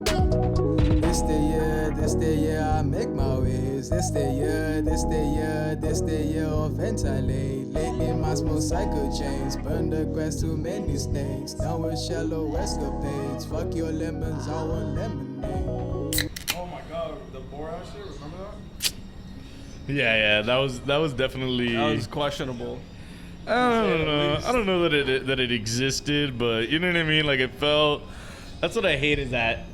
This the year I make my ways. This the year of ventilate. Lately my small cycle chains. Burn the grass, too many snakes. Down with shallow escapades. Fuck your lemons, I want lemonade. Oh my god, the Borat shit, remember that? Yeah, that was definitely. That was questionable. I don't know that it existed, but you know what I mean. Like it felt. That's what I hate is that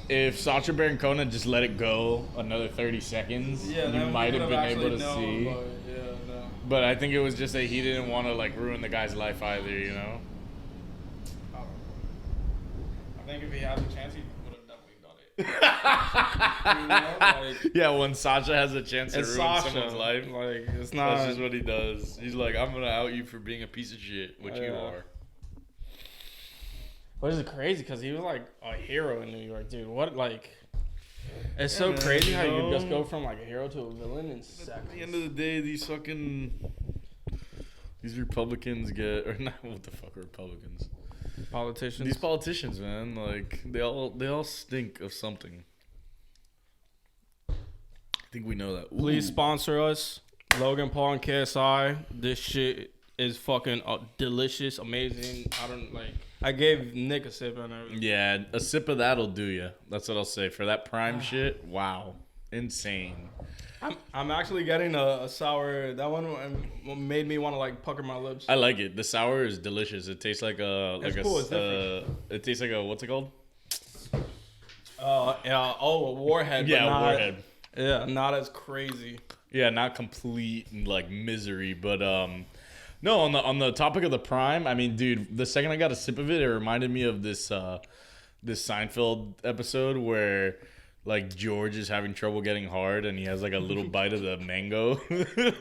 if Sacha Baron Cohen just let it go another 30 seconds, you might have been able to see. But I think it was just that he didn't want to like ruin the guy's life either, you know. I think if he had the chance, he would have definitely done it. Yeah, when Sacha has a chance to ruin Sasha, someone's life, like it's not. that's just what he does. He's like, I'm gonna out you for being a piece of shit, which you are. Which is crazy because he was like a hero in New York, dude. What like? It's so crazy how you just go from like a hero to a villain in seconds. At the end of the day, these Republicans get or not? What the fuck are Republicans? Politicians. These politicians, man, like they all stink of something. I think we know that. Ooh. Please sponsor us, Logan Paul and KSI. This shit is fucking delicious, amazing. I gave Nick a sip and everything. Yeah, a sip of that'll do you. That's what I'll say for that prime shit. Wow, insane. I'm actually getting a sour. That one made me want to like pucker my lips. I like it. The sour is delicious. It tastes like a It's cool. It's different. it tastes like a what's it called? A Warhead. Yeah, but Warhead. Yeah, not as crazy. Yeah, not complete like misery, but no. On the topic of the prime, I mean, dude, the second I got a sip of it, it reminded me of this Seinfeld episode where like George is having trouble getting hard and he has like a little bite of the mango.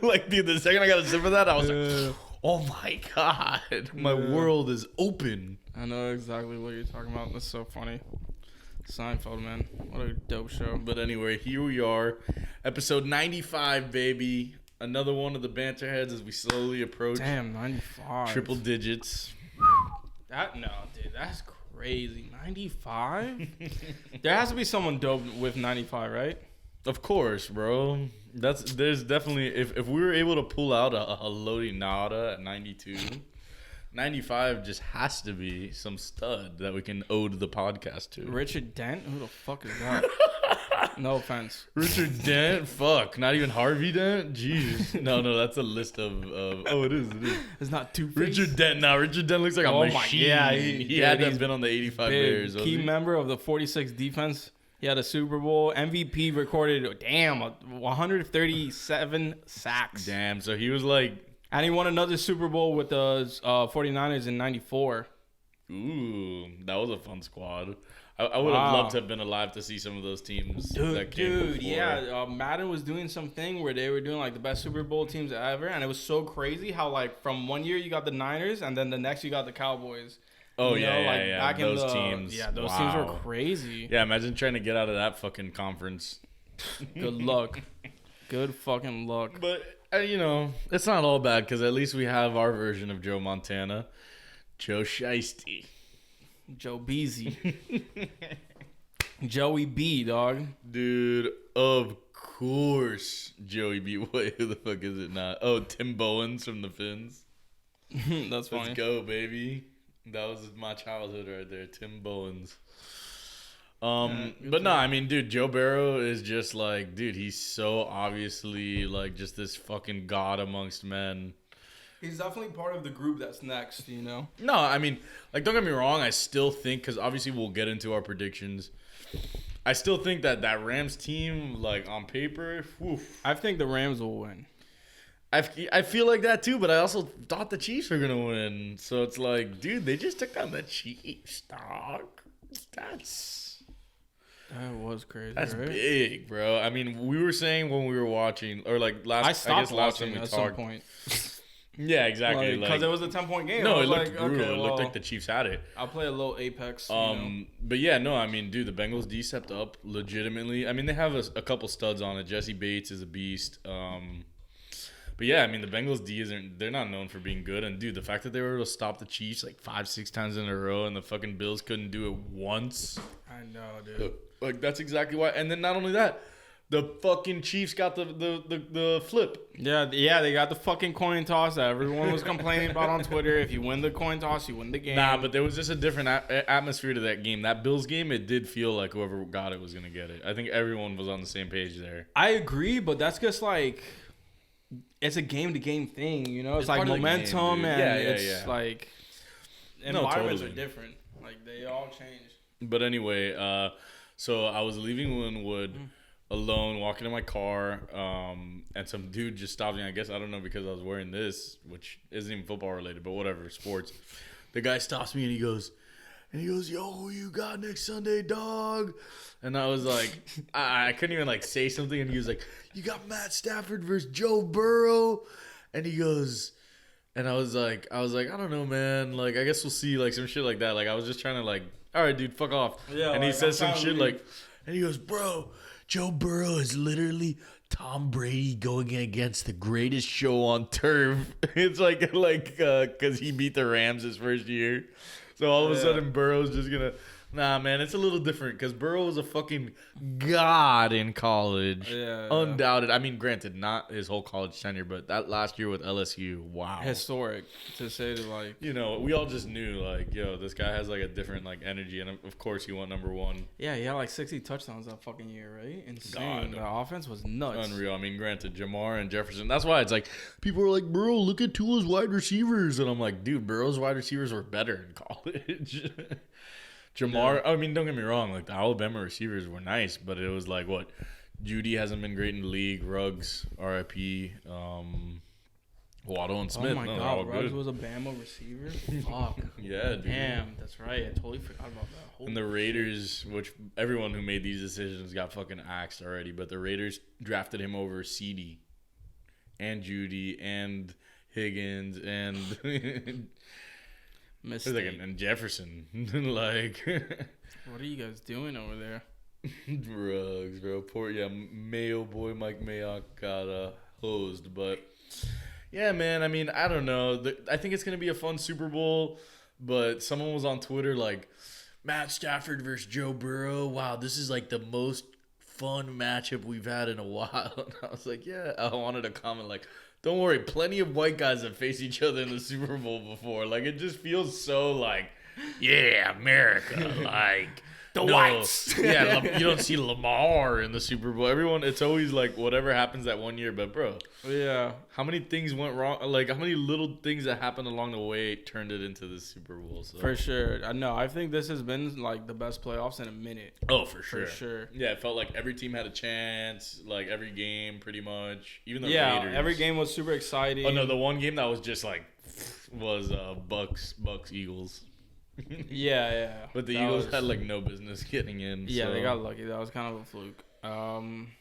Like, dude, the second I got a sip of that, I was like, oh my god, my world is open. I know exactly what you're talking about. That's so funny. Seinfeld, man. What a dope show. But anyway, here we are. Episode 95, baby. Another one of the BanterHeads as we slowly approach. Damn, 95. Triple digits. Dude, that's crazy. 95? There has to be someone dope with 95, right? Of course, bro. There's definitely if we were able to pull out a Lodi Nada at 92, 95 just has to be some stud that we can ode the podcast to. Richard Dent? Who the fuck is that? No offense. Richard Dent? Fuck. Not even Harvey Dent? Jeez. No, that's a list of it is. It's not Two-Face. Richard Dent. Now, Richard Dent looks like a machine. Yeah, he had to have been on the 85 Bears. Key member of the 46 defense. He had a Super Bowl. MVP recorded, 137 sacks. Damn, so he was like... And he won another Super Bowl with the 49ers in 94. Ooh, that was a fun squad. I would have loved to have been alive to see some of those teams that came before. Yeah. Madden was doing something where they were doing like the best Super Bowl teams ever, and it was so crazy how like from one year you got the Niners, and then the next you got the Cowboys. Oh, Back those in teams. Yeah, those teams were crazy. Yeah, imagine trying to get out of that fucking conference. Good luck. Good fucking luck. But, it's not all bad because at least we have our version of Joe Montana. Joe Shiesty. Joe Beasy. Joey B, dog. Dude, of course Joey B. Wait, who the fuck is it not? Oh, Tim Bowens from the Finns. That's funny. Let's go, baby. That was my childhood right there, Tim Bowens. But no, I mean, dude, Joe Burrow is just like, dude, he's so obviously like just this fucking god amongst men. He's definitely part of the group that's next, you know? No, I mean, like, don't get me wrong. I still think, because obviously we'll get into our predictions. I still think that Rams team, like, on paper, I think the Rams will win. I feel like that too, but I also thought the Chiefs were going to win. So it's like, dude, they just took down the Chiefs, dog. That was crazy. That's right? big, bro. I mean, we were saying when we were watching, or like last, I stopped last watching time we at talked. some point. Yeah, exactly. Because it was a 10-point game. No, I it was looked like, brutal. okay, It looked like the Chiefs had it. I'll play a little Apex. But yeah, no, I mean, dude, the Bengals D stepped up legitimately. I mean, they have a couple studs on it. Jesse Bates is a beast. But yeah, I mean, the Bengals D they're not known for being good. And dude, the fact that they were able to stop the Chiefs like 5-6 times in a row and the fucking Bills couldn't do it once. I know, dude. Like, that's exactly why. And then not only that, the fucking Chiefs got the flip. Yeah, they got the fucking coin toss that everyone was complaining about on Twitter. If you win the coin toss, you win the game. Nah, but there was just a different atmosphere to that game. That Bills game, it did feel like whoever got it was going to get it. I think everyone was on the same page there. I agree, but that's just like, it's a game-to-game thing, you know? It's like momentum game, and it's like, environments totally. are different. Like, they all change. But anyway, so I was leaving Linwood alone, walking in my car, and some dude just stopped me. I guess, I don't know, because I was wearing this, which isn't even football related, but whatever, sports. The guy stops me and he goes, yo, who you got next Sunday, dog? And I was like, I couldn't even like say something. And he was like, you got Matt Stafford versus Joe Burrow. And he goes, and I was like, I don't know, man. Like, I guess we'll see, like some shit like that. Like, I was just trying to like, all right, dude, fuck off. Yeah, and like, he says some shit leave. like, and he goes, bro, Joe Burrow is literally Tom Brady going against the greatest show on turf. It's like, because he beat the Rams his first year. So all of a sudden, Burrow's just going to... Nah, man, it's a little different because Burrow was a fucking god in college. Yeah. Undoubted. I mean, granted, not his whole college tenure, but that last year with LSU, wow. Historic, to say the like. You know, we all just knew, like, yo, this guy has, like, a different, like, energy. And, of course, he went number one. Yeah, he had like 60 touchdowns that fucking year, right? Insane. God. The offense was nuts. Unreal. I mean, granted, Jamar and Jefferson. That's why it's like, people are like, bro, look at Tua's wide receivers. And I'm like, dude, Burrow's wide receivers were better in college. Jamar, I mean, don't get me wrong. Like, the Alabama receivers were nice, but it was like, what? Judy hasn't been great in the league. Ruggs, RIP. Waddle and Smith. Oh my God, Ruggs was a Bama receiver? Fuck. Yeah, dude. Damn, that's right. I totally forgot about that. Holy And the Raiders, which everyone who made these decisions got fucking axed already, but the Raiders drafted him over CD and Judy and Higgins and mistake. and Jefferson. Like, What are you guys doing over there? Ruggs, bro. Poor, Mayo boy Mike Mayock got hosed, but yeah, man. I mean, I don't know. I think it's gonna be a fun Super Bowl, but someone was on Twitter like, Matt Stafford versus Joe Burrow. Wow, this is like the most fun matchup we've had in a while. And I was like, yeah. I wanted to comment like, don't worry, plenty of white guys have faced each other in the Super Bowl before. Like, it just feels so like, yeah, America, like The whites. Yeah, you don't see Lamar in the Super Bowl. Everyone, it's always like whatever happens that one year. But bro, Yeah. how many things went wrong? Like, how many little things that happened along the way turned it into the Super Bowl? So. For sure. I think this has been like the best playoffs in a minute. Oh, for sure. For sure. Yeah, it felt like every team had a chance. Like every game, pretty much. Even the Yeah, Raiders. every game was super exciting. Oh no, the one game that was just like was Bucks Eagles. Yeah. But the That Eagles was- had like no business getting in. Yeah, so. they got lucky. That was kind of a fluke.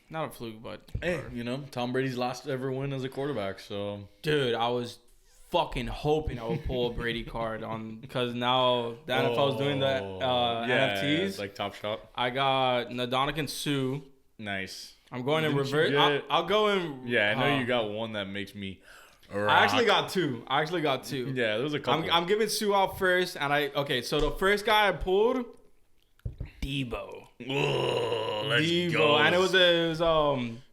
Not a fluke, but Hey, Tom Brady's last ever win as a quarterback. So dude, I was fucking hoping I would pull a Brady card on because now the NFL is doing the NFTs. It's like Top Shot. I got Ndamukong Suh. Nice. I'm going in Didn't you reverse. get- I'll go in. Yeah, I know you got one that makes me. I actually got two. Yeah, there was a couple. I'm giving Sue out first, and so the first guy I pulled, Debo. Whoa, let's Debo, go. and it was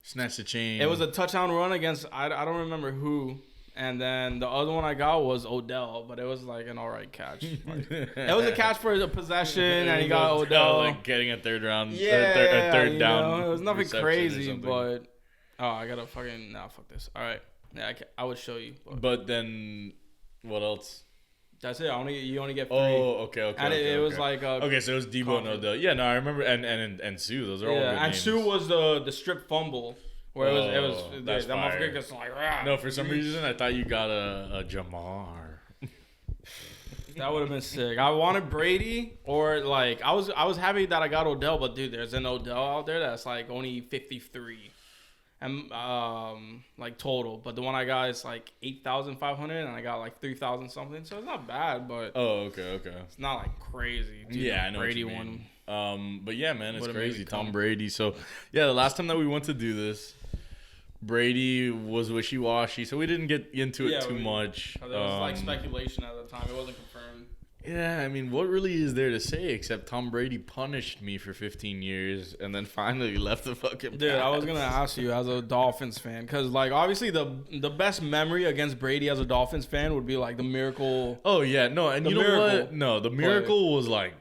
Snatch the chain. it was a touchdown run against I don't remember who, and then the other one I got was Odell, but it was like an alright catch. Like, it was a catch for the possession, and he got Odell. like getting a third round. Yeah, third down. it was nothing reception or crazy, something. but I gotta fucking fuck this. All right, yeah, I would show you. But then, what else? That's it. You only get 3. Oh, okay. And it was like okay, so it was Debo and Odell. Yeah, no, I remember, and Sue. Those are all good and names. Sue was the strip fumble where it was that's that fire. motherfucker gets like rah. No, for some reason I thought you got a Jamar. That would have been sick. I wanted Brady or like I was happy that I got Odell, but dude, there's an Odell out there that's like only 53. And like total, but the one I got is like 8,500, and I got like 3,000 something, so it's not bad, but Oh, okay. it's not like crazy. Dude, Yeah, the I know Brady what you one. mean. But yeah, man, it's Would've crazy. made it Tom come. Brady. So yeah, the last time that we went to do this, Brady was wishy-washy, so we didn't get into it too much. There was like speculation at the time. It wasn't confirmed. Yeah, I mean, what really is there to say except Tom Brady punished me for 15 years and then finally left the fucking Dude, I was Pats. going to ask you as a Dolphins fan, because, like, obviously the best memory against Brady as a Dolphins fan would be, like, the miracle. Oh, yeah, no, and The you know miracle. what? No, the miracle was, like,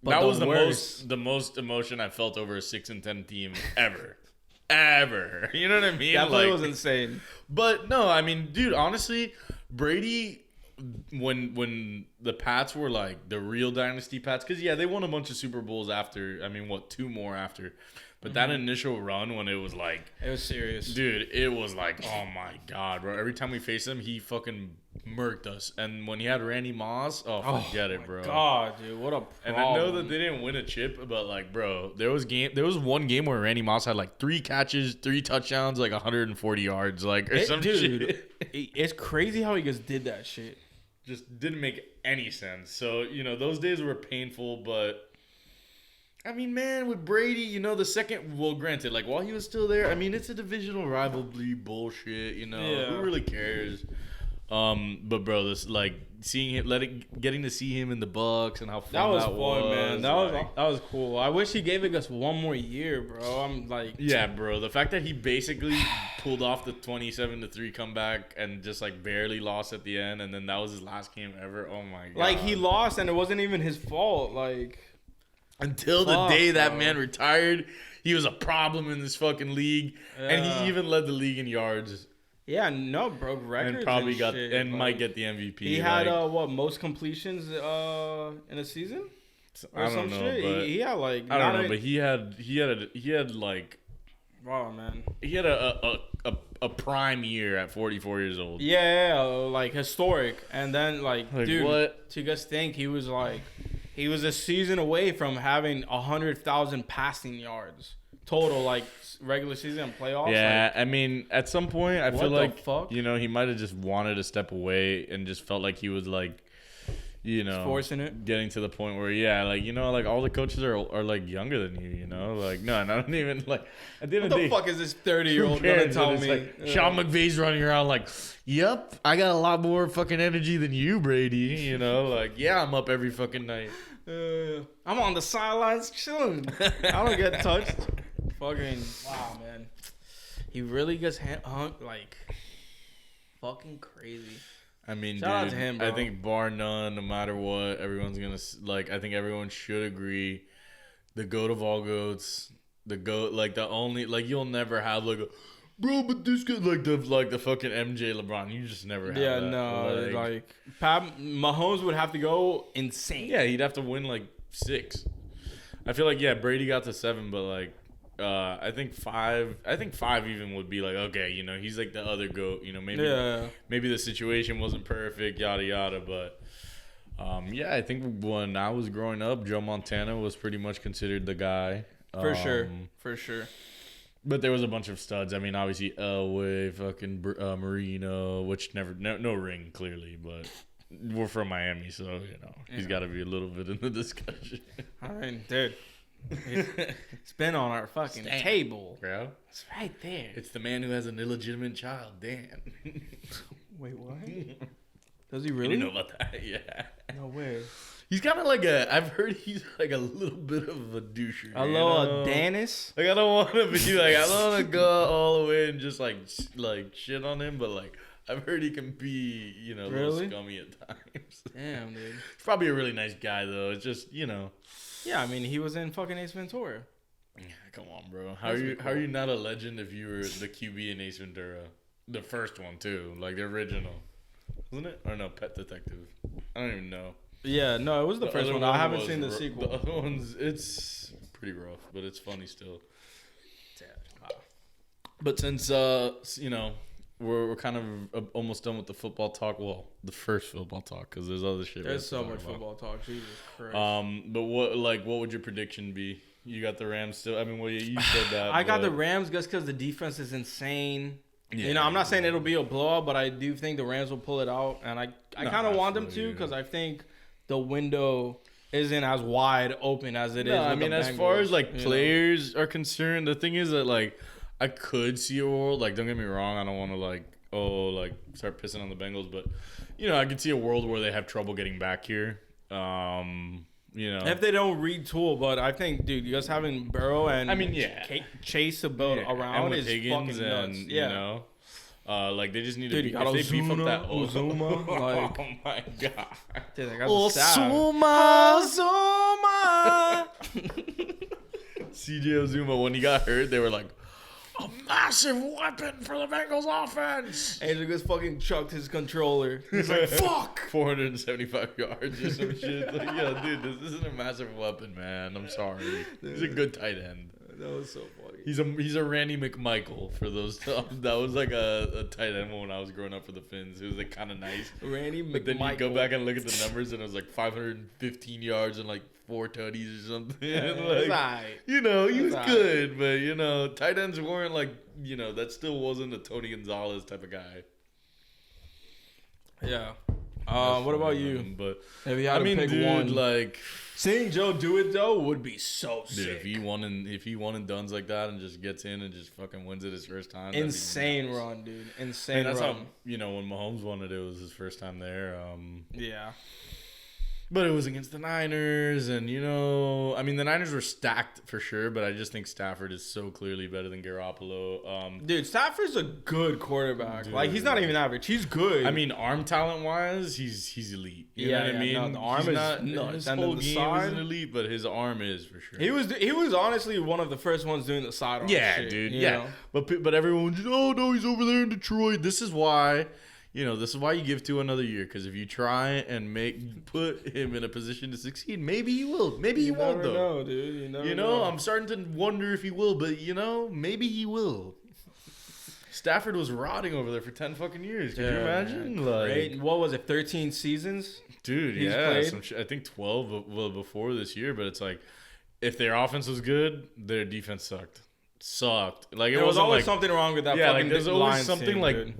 But that the was worst. the most emotion I felt over a 6-10 team ever. Ever. You know what I mean? That play Like, was insane. But no, I mean, dude, honestly, Brady, when the Pats were like the real dynasty Pats, because yeah, they won a bunch of Super Bowls after. I mean, what, 2 more after? But that initial run when it was like, It was serious. dude, it was like, oh my god, bro. Every time we faced him, he fucking murked us. And when he had Randy Moss, forget it, bro. God, dude, what a problem. And I know that they didn't win a chip, but like, bro, there was one game where Randy Moss had like 3 catches, 3 touchdowns, like 140 yards, like or some shit. It's crazy how he just did that shit. Just didn't make any sense. So, you know, those days were painful, but I mean, man, with Brady, you know, the second, well, granted, like while he was still there, I mean, it's a divisional rivalry bullshit, you know, Yeah. who really cares? But bro, this like seeing him, getting to see him in the Bucks and how fun That was fun, man. like- That was cool. I wish he gave us one more year, bro. I'm like, yeah, bro. The fact that he basically pulled off the 27-3 comeback and just like barely lost at the end, and then that was his last game ever. Oh my god! like he lost and it wasn't even his fault. Like, until the Fuck, day that bro. man retired, he was a problem in this fucking league, and Yeah. he even led the league in yards yeah, no, broke records and probably got shit. and Like, might get the MVP. He had like, what, most completions in a season or I don't some know, shit. but He had like I don't know, not but he had like wow, man. he had a prime year at 44 years old. Yeah, like historic. And then like dude, what? to just think he was a season away from having 100,000 passing yards total, like regular season and playoffs. Yeah, I mean, at some point, I What feel the like fuck? you know he might have just wanted to step away and just felt like he was like, you know, forcing it. getting to the point where like you know, like all the coaches are like younger than you know, like no, not even like at the end What of the the day. fuck is this 30-year-old Who gonna cares? tell But it's me? like Sean McVay's running around like, yep, I got a lot more fucking energy than you, Brady. You know, like yeah, I'm up every fucking night. I'm on the sidelines chilling. I don't get touched. Fucking wow, man. He really gets hung like fucking crazy. I mean, Shout out dude, to him, I bro. think bar none, no matter what, everyone's gonna like. I think everyone should agree, the goat of all goats, the goat, like the only, like you'll never have like a, bro, but this guy like the fucking MJ LeBron. You just never have Yeah, that. no, like Pat Mahomes would have to go insane. yeah, he'd have to win like 6. I feel like yeah, Brady got to 7, but like. I think 5. I think 5 even would be like okay, you know, he's like the other goat. You know, maybe the situation wasn't perfect, yada yada. But yeah, I think when I was growing up, Joe Montana was pretty much considered the guy For sure. But there was a bunch of studs. I mean, obviously Elway, fucking Marino, which no ring clearly, but we're from Miami, so you know he's got to be a little bit in the discussion. I mean, dude, it's been on our fucking Damn. table. Bro, It's right there. it's the man who has an illegitimate child. Damn. Wait, what? Does he You really? didn't know about that? Yeah. No way. He's kind of like I've heard he's like a little bit of a doucher. A you little know? Dennis. Like I don't want to be like I don't want to go all the way and just like shit on him, but like I've heard he can be a little Really? scummy at times. Damn, dude. He's probably a really nice guy though. It's just Yeah, I mean, he was in fucking Ace Ventura. yeah, come on, bro. How Must are be you cool. how are you not a legend if you were the QB in Ace Ventura, the first one too, like the original, wasn't it? Or no, Pet Detective. I don't even know. Yeah, no, it was the first other one. I haven't was seen the ro- sequel. The other ones, it's pretty rough, but it's funny still. But since we're kind of almost done with the football talk. Well, the first football talk because there's other shit. we There's have to so talk much about. football talk. Jesus Christ. But what would your prediction be? You got the Rams still. I mean, well, you said that. I got but- the Rams just because the defense is insane. Yeah, I'm not saying it'll be a blowout, but I do think the Rams will pull it out, and I No, kind of want them absolutely, to because I think the window isn't as wide open as it is. No, I with mean, the as far Bengals, as like you know? players are concerned, the thing is that like I could see a world, like, don't get me wrong, I don't want to, like, start pissing on the Bengals, but, you know, I could see a world where they have trouble getting back here. You know, if they don't retool, but I think, dude, you guys having Burrow and Chase to build around is Higgins fucking nuts. and, you know, like, they just need dude, to if they beef up that Uzuma, like, oh my god, dude, they got the staff. CJ Ozuma, when he got hurt, they were like, a massive weapon for the Bengals offense. And he just fucking chucked his controller. He's like, fuck! 475 yards or some shit. Like, yo, dude, this isn't a massive weapon, man. I'm sorry. He's a good tight end. That was so funny. He's a Randy McMichael for those. That was like a tight end when I was growing up for the Finns. It was like kind of nice. Randy McMichael. But then you go back and look at the numbers, and it was like 515 yards and like 4 tutties or something. Like, right. You know, he was right. good, but you know, tight ends weren't like, you know, that still wasn't a Tony Gonzalez type of guy. Yeah. What about you? But if you had to pick dude, one, like seeing Joe do it though would be so dude, sick. if he won and dones like that and just gets in and just fucking wins it his first time, Insane run, dude. Insane that's run. how, you know, when Mahomes won it, it was his first time there. Yeah. But it was against the Niners, and, you know, I mean, the Niners were stacked for sure, but I just think Stafford is so clearly better than Garoppolo. Dude, Stafford's a good quarterback. Dude. Like, he's not even average. He's good. I mean, arm talent-wise, he's elite. You know what I mean? No, the arm is nuts. His And whole then the game side, isn't elite, but his arm is for sure. he was honestly one of the first ones doing the sidearm shit, dude. you Yeah. know? But everyone's just, oh, no, he's over there in Detroit. This is why... You know, this is why you give to another year, because if you try and put him in a position to succeed, maybe he will. Maybe he won't, though. Know, dude. You never You know, I'm starting to wonder if he will, but, you know, maybe he will. Stafford was rotting over there for 10 fucking years. Can you imagine? Man, Like, what was it, 13 seasons? dude, he's yeah. played? I think 12 before this year, but it's like, if their offense was good, their defense sucked. Like, There was wasn't always like, something wrong with that yeah, fucking like, there's always Lions something team, like... dude.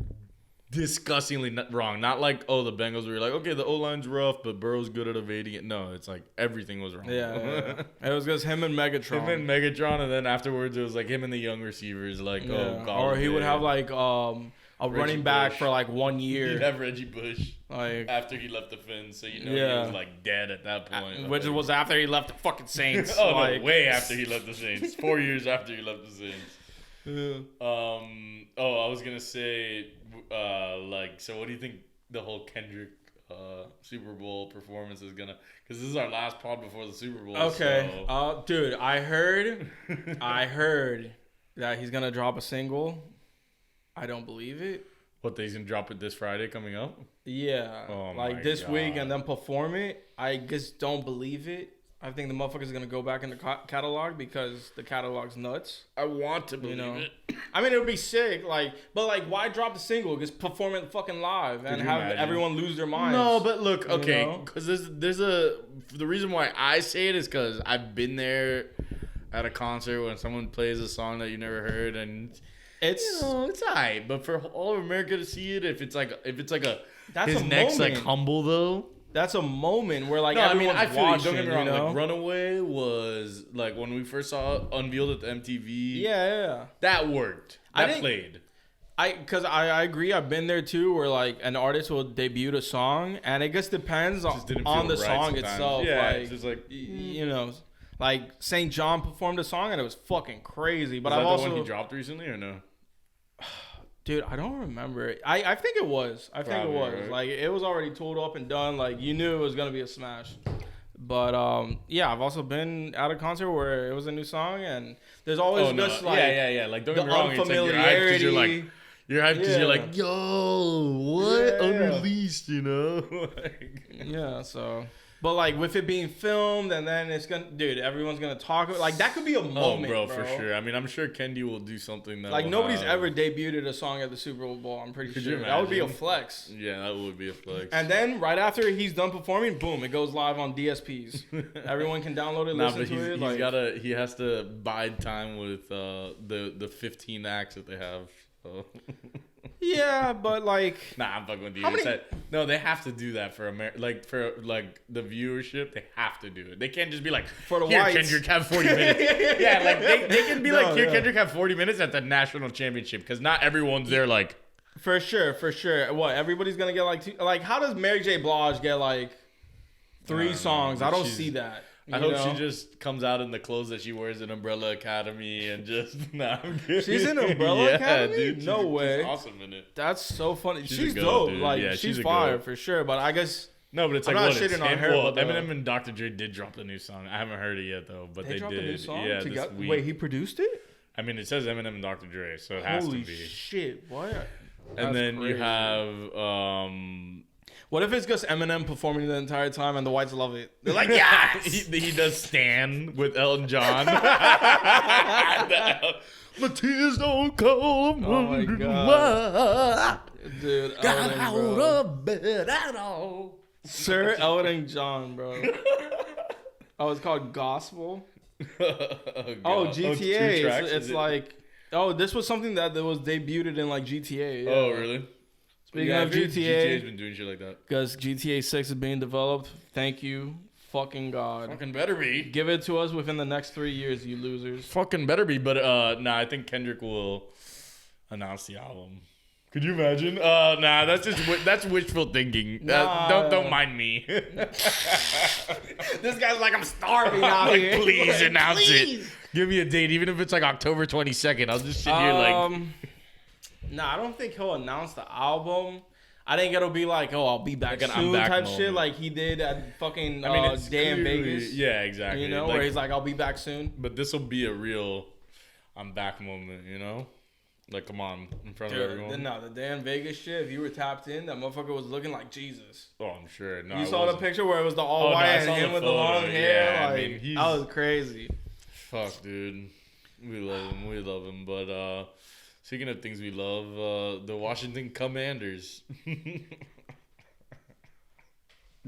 disgustingly wrong. Not like, oh, the Bengals were like, okay, the O-line's rough, but Burrow's good at evading it. No, it's like everything was wrong. Yeah. It was just him and Megatron. Him and Megatron, and then afterwards it was like him and the young receivers. Like, oh, God. Or he would have like a running back Bush. for like 1 year. He'd have Reggie Bush Like, after he left the Fins, so you know he was like dead at that point. which was after he left the fucking Saints. oh, like, no, way after he left the Saints. 4 years after he left the Saints. Yeah. I was gonna say, so what do you think the whole Kendrick Super Bowl performance is gonna? Because this is our last pod before the Super Bowl. Okay, So. Dude, I heard that he's gonna drop a single. I don't believe it. What, he's gonna drop it this Friday coming up? Yeah, Oh like my this week God. and then perform it. I just don't believe it. I think the motherfucker's gonna go back in the catalog because the catalog's nuts. I want to believe it. it. I mean, it would be sick. But why drop the single? Just perform it fucking live and you have imagine? everyone lose their minds. No, but look, okay, know? because the reason why I say it is because I've been there at a concert when someone plays a song that you never heard, and it's it's alright. But for all of America to see it, if it's like a that's his a neck's moment. like humble though. That's a moment where like No, I mean, everyone's I feel you. watching. Don't get me wrong. You know? Like Runaway was like when we first saw it unveiled at the MTV. Yeah. That worked. That played. Because I agree. I've been there too, where like an artist will debut a song, and it just depends on the right song sometimes. itself. Yeah, like, it's just like you know, like St. John performed a song and it was fucking crazy. But was I've that also the one he dropped recently or no? Dude, I don't remember. I think it was. I think Probably, it was. right? Like it was already tooled up and done. Like you knew it was gonna be a smash. But yeah, I've also been at a concert where it was a new song, and there's always just like yeah. Like don't the get me wrong, it's like unfamiliarity. you're hyped because you're Yeah. like, yo, what Yeah. unreleased, you know? Like, Yeah, so but like with it being filmed and then it's gonna, dude, everyone's gonna talk like that could be a moment, bro, for sure. I mean, I'm sure Kendi will do something that Like will nobody's have- ever debuted a song at the Super Bowl. I'm pretty Could you sure that would be a imagine? flex. Yeah, that would be a flex. And then right after he's done performing, boom, it goes live on DSPs. Everyone can download it, listen to it. He has to bide time with the 15 acts that they have. So. Yeah, but like, Nah, I'm fucking with you. How many- No, they have to do that for for the viewership. They have to do it. They can't just be like, For the here, whites." Kendrick, have 40 minutes. Yeah, like they can be No, like, here, no. Kendrick, have 40 minutes at the national championship because not everyone's there. Like, for sure. What? Everybody's gonna get like like? How does Mary J. Blige get like 3 songs? I don't see that. I you hope know? she just comes out in the clothes that she wears in Umbrella Academy and just nah. I'm kidding. She's in Umbrella Academy? Dude, No way. She's awesome in it. That's so funny. She's She's a goat, dope. dude. Like Yeah, she's she's a fire goat. for sure. But I guess No, but it's I'm like not what shitting it's on him. her, Well, but, Eminem and Dr. Dre did drop a new song. I haven't heard it yet though, but they dropped did. a new song. Yeah, together? this week. Wait, he produced it? I mean, it says Eminem and Dr. Dre, so it has Holy to be. shit! What? And That's then you crazy. have What if it's just Eminem performing the entire time and the whites love it? They're like, yes. he does Stan with Elton John. My tears don't come. Oh my God. Dude, Got Elton, out bro. of bed at all. Sir Elton John, bro. Oh, it's called Gospel. Oh, God. GTA. It's 2 tracks, It's is it? like, oh, this was something that was debuted in like GTA. Yeah. Oh, really? Speaking of I feel GTA, GTA's been doing shit like that. because GTA 6 is being developed. Thank you, fucking God. Fucking better be. Give it to us within the next 3 years, you losers. Fucking better be. But nah, I think Kendrick will announce the album. Could you imagine? Nah, that's wishful thinking. Nah. Don't mind me. This guy's like, I'm starving out Like, here. please announce Please. it. Give me a date, even if it's like October 22nd. I'll just sit here like. Nah, I don't think he'll announce the album. I think it'll be like, oh, I'll be back Like an soon I'm back type shit, moment. like he did at fucking I mean, it's Day in clearly- Vegas. Yeah, exactly. You know, Like, where he's like, I'll be back soon. but this will be a real I'm back moment, you know? Like, come on, in front of Dude, everyone. no, the Day in Vegas shit, if you were tapped in, that motherfucker was looking like Jesus. Oh, I'm sure. No, You it saw the wasn't. picture where it was the all Oh, no, white I and saw him the with the photo. long hair. Yeah, I like, mean, he's- that was crazy. Fuck, dude. We love him. But speaking of things we love, the Washington Commanders.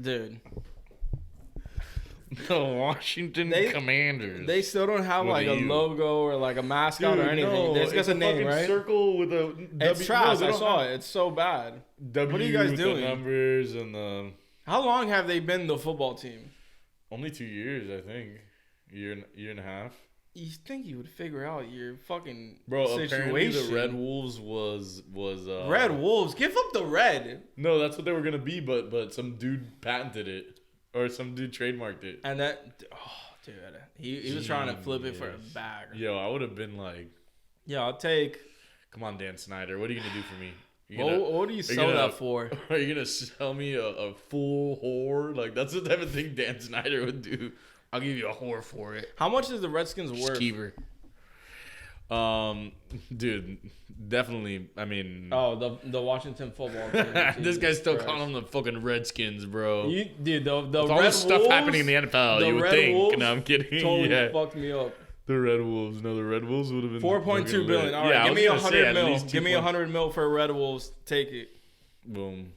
Dude, The Washington They- Commanders. they still don't have What like are a you? logo or like a mascot Dude, or anything. no, There's just a name, fucking right? circle with a It's trash. I saw it. It's so bad. W What are you guys with doing? The numbers and the How long have they been the football team? only 2 years, I think. Year and a half. You think you would figure out your fucking Bro, situation? apparently the Red Wolves was Red Wolves. Give up the red. No, that's what they were gonna be, but some dude patented it or some dude trademarked it. And that, oh, dude, he was trying to flip it for a Genius. bag. Yo, I would have been like, Yeah, I'll take. come on, Dan Snyder, what are you gonna do for me? What do you sell gonna- that for? Are you gonna sell me a full whore? Like that's the type of thing Dan Snyder would do. I'll give you a whore for it. How much is the Redskins Just worth? keep her. Dude, definitely. I mean, Oh, the Washington football team. this Jesus guy's still Christ. calling them the fucking Redskins, bro. Dude, the With all Red this stuff Wolves happening in the NFL, the you would Red think. Wolves No, I'm kidding. totally Yeah. fucked me up. The Red Wolves. No, the Red Wolves would have been 4.2 billion. All right, I give was me gonna say 100 at mil. least Give me 100 mil for Red Wolves. Take it. Boom.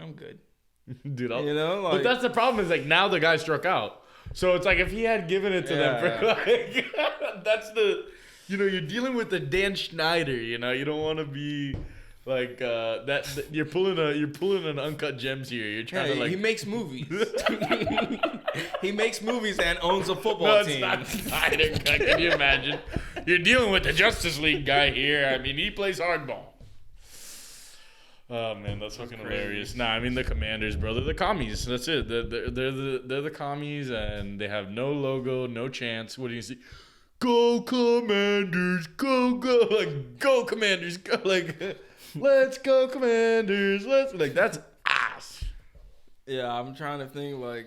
I'm good. Dude, You know, but like that's the problem is like now the guy struck out. So it's like if he had given it to them for like that's the you're dealing with the Dan Schneider, you don't want to be like that you're pulling an uncut gems here. You're trying to like he makes movies. He makes movies and owns a football no, it's team. not Snyder. Can you imagine? You're dealing with the Justice League guy here. I mean, he plays hardball. Oh man, that's fucking crazy. hilarious. Nah, I mean the Commanders, bro. They're the commies. That's it. They're the commies, and they have no logo, no chance. What do you see? Go Commanders, go like go Commanders, go like let's go Commanders. Let's like that's ass. Yeah, I'm trying to think like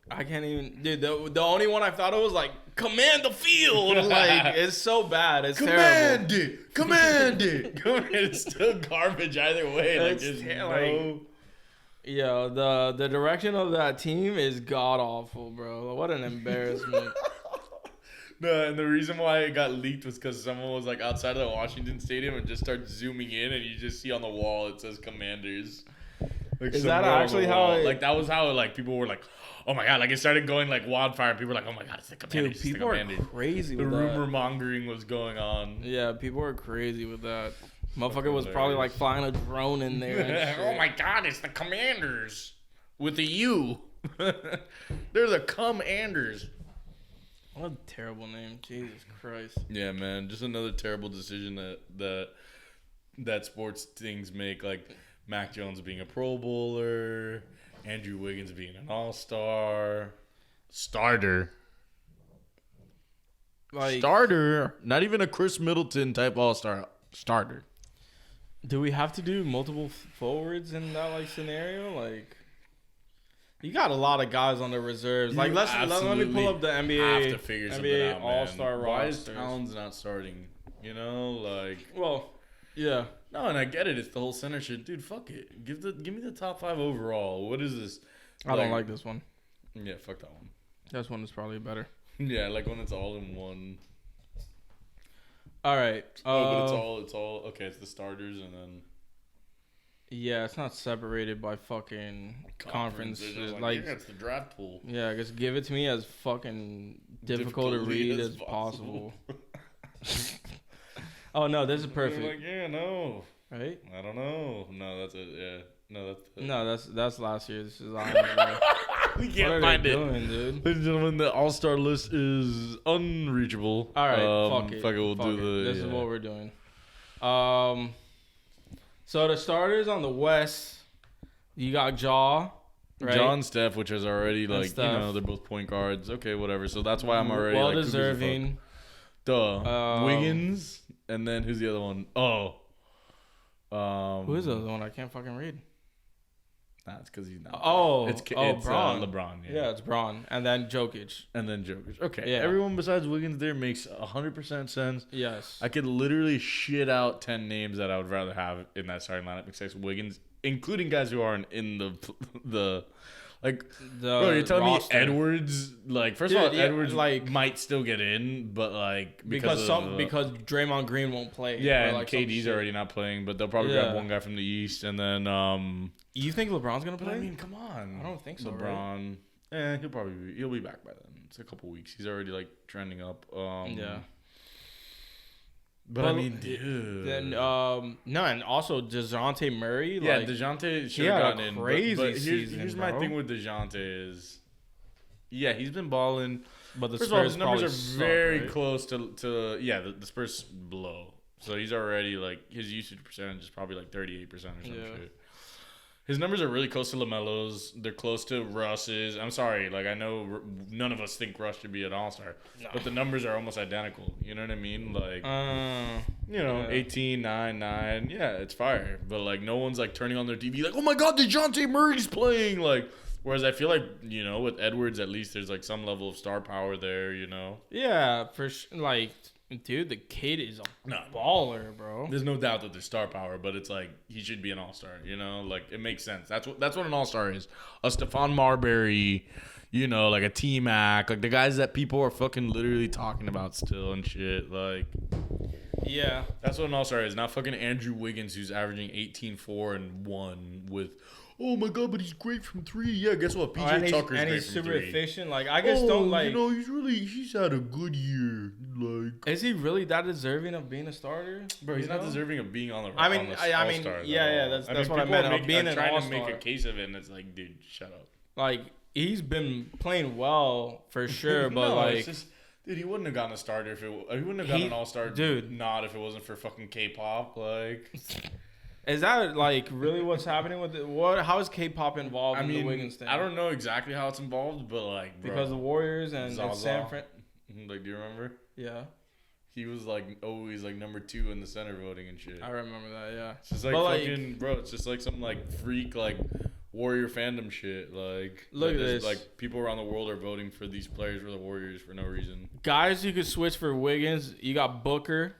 I can't even. Dude, the only one I thought of was like command the field. Like it's so bad. It's terrible. Command it. It's still garbage either way. Like It's there's like- Yeah, the direction of that team is god awful, bro. What an embarrassment. No, and the reason why it got leaked was because someone was like outside of the Washington Stadium and just started zooming in, and you just see on the wall it says Commanders. Like, Is somewhere that on the actually wall. how it- Like that was how like people were like, oh my god, like it started going like wildfire. And people were like, oh my god, it's the Commanders. Dude, people are Commanders. crazy The with rumor that. mongering was going on. Yeah, people are crazy with that. Motherfucker was probably like flying a drone in there. And Oh my God, it's the Commanders with the U. They're the Commanders. What a terrible name. Jesus Christ. Yeah, man. Just another terrible decision that sports things make. Like Mac Jones being a Pro Bowler, Andrew Wiggins being an All-Star. Starter. Like, Starter. Not even a Chris Middleton type All-Star. Starter. do we have to do multiple forwards in that like scenario? Like, you got a lot of guys on the reserves. Like, let me pull up the NBA. Have to figure something NBA out, All-Star man. Why rosters. is Towns not starting? You know, like. Well, yeah. No, and I get it. It's the whole center shit, dude. Fuck it. Give me the top 5 overall. What is this? I don't like this one. Yeah, fuck that one. This one is probably better. Yeah, I like when it's all in one. All right. But it's all okay. It's the starters and then Yeah, it's not separated by fucking conferences. They're just Like, yeah, it's the draft pool. yeah, I guess give it to me as fucking difficult to read as possible. Oh no, this is perfect. Like, yeah, no, Right? I don't know. No, that's it. Yeah, no, that's it. No, that's last year. This is we what can't are find they it. doing, dude? Ladies and gentlemen, the All-Star list is unreachable. All right, fuck it. We'll Fuck do it. the. This is what we're doing. So the starters on the West, you got Jaw, right? John Steph, which is already like Steph. they're both point guards. Okay, whatever. So that's why I'm already well like, who gives a fuck? deserving. Duh. Wiggins, and then who's the other one? Oh. Who is the other one? I can't fucking read. Nah, it's because he's not. Oh, it's Braun. LeBron. Yeah, it's Braun, and then Jokic. And then Jokic. Okay. Yeah. Everyone besides Wiggins there makes 100% sense. Yes. I could literally shit out 10 names that I would rather have in that starting lineup besides Wiggins, including guys who aren't in the like. Bro, you're telling roster. me Edwards? Like, first Dude, of all, yeah, Edwards like- might still get in, but like because of, because Draymond Green won't play. yeah, or, and like, some KD's shit. already not playing, but they'll probably Yeah. grab one guy from the East, and then You think LeBron's gonna But play? I mean, come on. I don't think so, LeBron, he'll be back by then. It's a couple weeks. He's already like trending up. Yeah. But I mean, dude. Then no, and also DeJounte Murray. Yeah, like, DeJounte should he have had gotten a in. crazy But season, here's my bro. thing with DeJounte is, yeah, he's been balling. but the First of all, Spurs his numbers are probably very suck, right? close to yeah, the Spurs blow. So he's already like his usage percentage is probably like 38% or some Yeah. shit. His numbers are really close to LaMelo's. They're close to Russ's. I'm sorry, like I know none of us think Russ should be an All-Star, but the numbers are almost identical. You know what I mean? Like you know, yeah. 18, 9, 9. Yeah, it's fire. But like no one's like turning on their TV like, oh my God, DeJounte Murray's playing. Like, whereas I feel like, you know, with Edwards at least there's like some level of star power there. You know. Yeah, for sure. Like, dude, the kid is a baller, bro. There's no doubt that there's star power, but it's like he should be an all-star, you know? Like it makes sense. That's what an all-star is. A Stephon Marbury, you know, like a T-Mac, like the guys that people are fucking literally talking about still and shit. Like Yeah. that's what an all-star is. Not fucking Andrew Wiggins who's averaging 18, 4, and 1 with oh my God, but he's great from 3. Yeah, guess what? PJ and Tucker's and great he's from super 3. efficient. Like, I just don't like. You know, he's had a good year. Like, Is he really that deserving of being a starter? bro, he's You not know? deserving of being on the. I mean, on the I mean, All-Stars yeah, at yeah, all. that's what I people meant, of being an trying to All-Star. make a case of it, and it's like, dude, shut up. Like, he's been playing well for sure, but No, like, it's just, dude, he wouldn't have gotten a starter if he wouldn't have gotten an All-Star, dude. Not if it wasn't for fucking K-pop, like. is that like really what's happening with it? How is K-pop involved I in the mean, Wiggins thing? I don't know exactly how it's involved, but like, bro, because the Warriors and Zaza. San Fran. Like, do you remember? Yeah, He was like always like number 2 in the center voting and shit. I remember that. Yeah, It's just like But, fucking bro. It's just like some like freak like Warrior fandom shit. Like Look like, at there's, this. Like people around the world are voting for these players for the Warriors for no reason. guys, you could switch for Wiggins. You got Booker,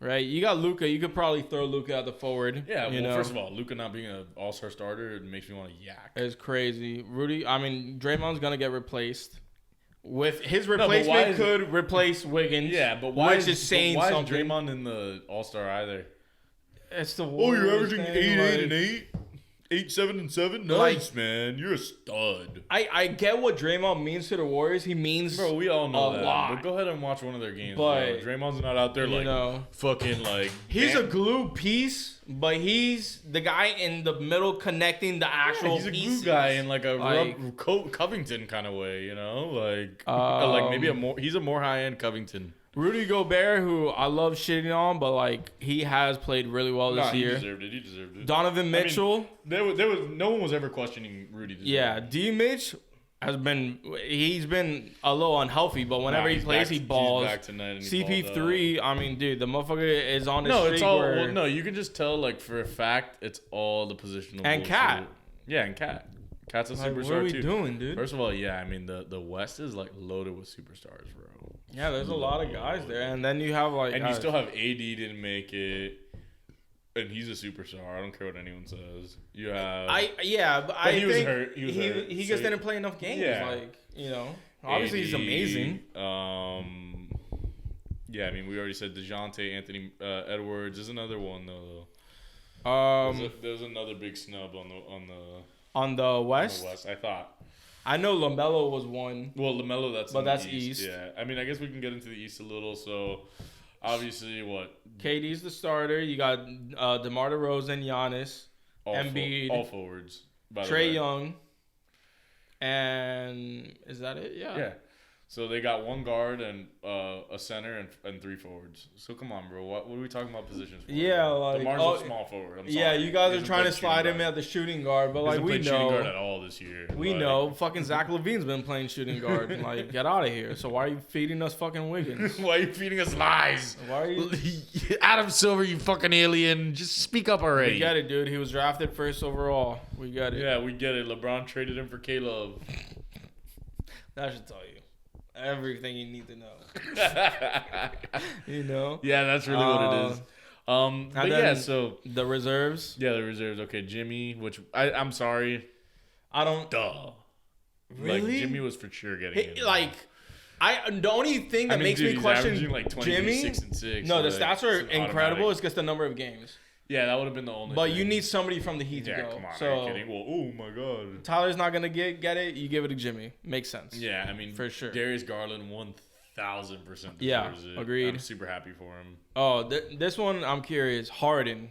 right? You got Luka. You could probably throw Luka at the forward. Yeah. you Well, know? first of all, Luka not being an All-Star starter it makes me want to yak. It's crazy. Draymond's gonna get replaced. With his but replacement why is could replace Wiggins. Yeah, but why which is saying why something. is Draymond in the All-Star either? It's the Oh, Warriors you're averaging thing, 8, like- 8, and 8. 8, 7, and 7. Nice, man. You're a stud. I get what Draymond means to the Warriors. He means Bro, we all know a that. lot. But go ahead and watch one of their games. But, bro. Draymond's not out there like fucking like. He's a glue piece, but he's the guy in the middle connecting the actual. He's a pieces. glue guy in like a Covington kind of way, you know, like maybe he's a more high end Covington. Rudy Gobert, who I love shitting on, but like he has played really well this year. He deserved it. Donovan Mitchell. I mean, there was no one was ever questioning Rudy. Yeah, D Mitch he's been a little unhealthy, but whenever he plays, he balls. He's back tonight and CP3, I mean, dude, the motherfucker is on his streak. It's all no, you can just tell like for a fact it's all the positional. And Cat. Yeah, and Cat. Cat's a superstar too. What are we doing, dude? First of all, yeah, I mean the West is like loaded with superstars, bro. Yeah, there's a lot of guys there, and then you have like, and you still have AD didn't make it, and he's a superstar. I don't care what anyone says. You have but he think was hurt. He was hurt. He just didn't play enough games. Yeah. Like, you know, obviously AD, he's amazing. Yeah, I mean we already said DeJounte, Anthony Edwards is another one though. There's another big snub on the West. On the West, I thought. I know LaMelo was one. Well, LaMelo, that's East. Yeah, I mean, I guess we can get into the East a little. So, obviously, what? KD's the starter. You got DeMar DeRozan, Giannis, Embiid, all forwards. By Trae Young, and is that it? Yeah. Yeah. So they got one guard and a center and 3 forwards. So come on, bro. What are we talking about positions for? Yeah, like DeMar's a small forward. I'm sorry. Yeah, you guys are trying to slide him at the shooting guard, but like we know shooting guard at all this year. We know fucking Zach LaVine's been playing shooting guard. Like, get out of here. So why are you feeding us fucking Wiggins? Why are you feeding us lies? Why are you Adam Silver, you fucking alien? Just speak up already. We get it, dude. He was drafted first overall. We get it. Yeah, we get it. LeBron traded him for K-Love. That should tell you everything you need to know. You know? Yeah, that's really what it is. But yeah, so the reserves. Yeah, the reserves. Okay, Jimmy, which I'm sorry. I don't. Duh. Really? Like Jimmy was for sure getting in. Like, the only thing that makes me question like 20, Jimmy. 6 and 6. No, the like, stats are incredible. Automatic. It's just the number of games. Yeah, that would have been the only. But thing. you need somebody from the Heat to go. Come on, so, are you kidding? Well, oh my God. Tyler's not gonna get it. You give it to Jimmy. Makes sense. Yeah, I mean, for sure. Darius Garland 1000% deserves it. Agreed. I'm super happy for him. Oh, this one I'm curious. Harden.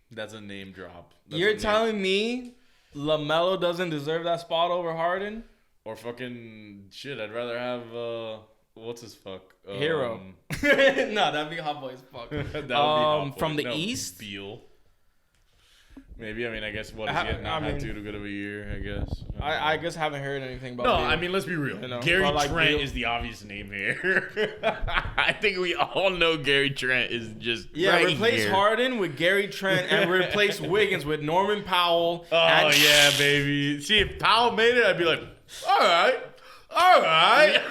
That's a name drop. You're telling me LaMelo doesn't deserve that spot over Harden? Or fucking shit. I'd rather have what's his fuck? Hero. No, that'd be hot boy as fuck. That would be hot boy. From the East? Beal. Maybe. I mean, I guess what is he getting now? Had too good of a year, I guess. I guess haven't heard anything about No, Beal. I mean, let's be real. You know, Gary like Trent Beal. is the obvious name here. I think we all know Gary Trent is just replace here. Harden with Gary Trent and replace Wiggins with Norman Powell. Oh, yeah, baby. See, if Powell made it, I'd be like, all right.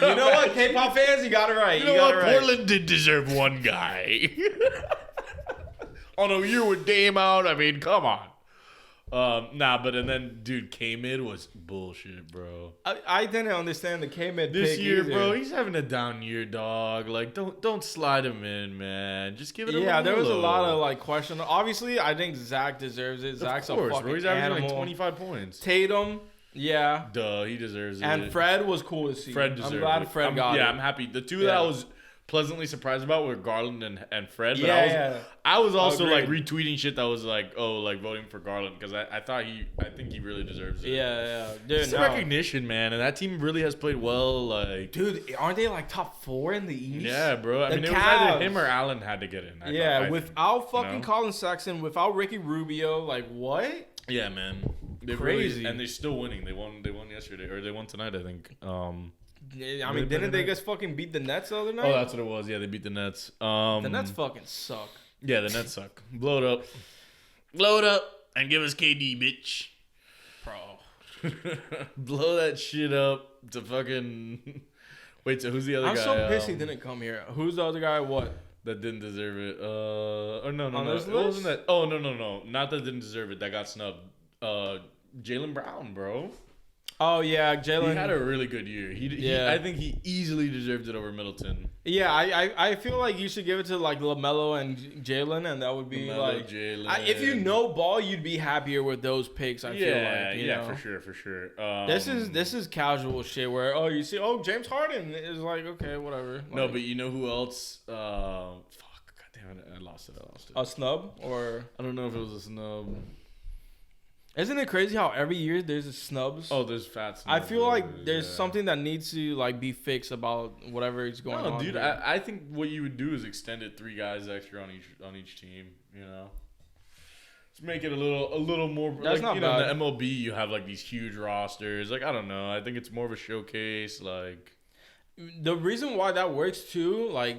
You know what? K-pop fans, you got it right. You know what? Portland did deserve one guy. On a year with Dame out, I mean, come on. And then, dude, K-Mid was bullshit, bro. I didn't understand the K-Mid this pick year, either. bro. He's having a down year, dog. Like, don't slide him in, man. Just give it. Yeah, there was a lot of like question. Obviously, I think Zach deserves it. Zach's of course, a fucking bro. He's averaging animal. like 25 points. Tatum, yeah. Duh, he deserves it. And Fred was cool to see. Fred deserved it. I'm glad Fred got it. Yeah, I'm happy. The two that I was pleasantly surprised about were Garland and Fred. But Yeah, I was also like agreed. retweeting shit that was like, oh, like voting for Garland because I think he really deserves it. Yeah. Dude, It's the recognition, man, and that team really has played well. Like, dude, aren't they like top 4 in the East? yeah, bro. I The mean, it was Cavs. either him or Allen had to get in. I without fucking you know? Colin Sexton, without Ricky Rubio, like what? Yeah, man. They're Crazy. and they're still winning. They won yesterday, or they won tonight, I think. I mean, didn't they just fucking beat the Nets the other night? Oh, that's what it was. Yeah, they beat the Nets. The Nets fucking suck. Yeah, the Nets suck. Blow it up, and give us KD, bitch. Bro. Blow that shit up to fucking. Wait, so who's the other guy? I'm so pissed he didn't come here. Who's the other guy? What? That didn't deserve it. Oh no. On this It list? wasn't that. Oh no. Not that didn't deserve it. That got snubbed. Jaylen Brown, bro. Oh yeah, He Jalen had a really good year. I think he easily deserved it over Middleton. Yeah, I feel like you should give it to like LaMelo and Jalen, and that would be LaMelo, like Jalen. if you know ball, you'd be happier with those picks. I feel like you know? for sure. This is casual shit where you see James Harden is like okay whatever. No, Like, but you know who else? Fuck, god damn it, I lost it. a snub or I don't know if it was a snub. isn't it crazy how every year there's a snubs? Oh, there's fat snubs. I feel like there's something that needs to like be fixed about whatever is going on. No, dude, here. I think what you would do is extend it 3 guys extra on each team. You know, just make it a little more. That's like, not you know, bad. in the MLB, you have like these huge rosters. Like I don't know. I think it's more of a showcase. Like The reason why that works too, like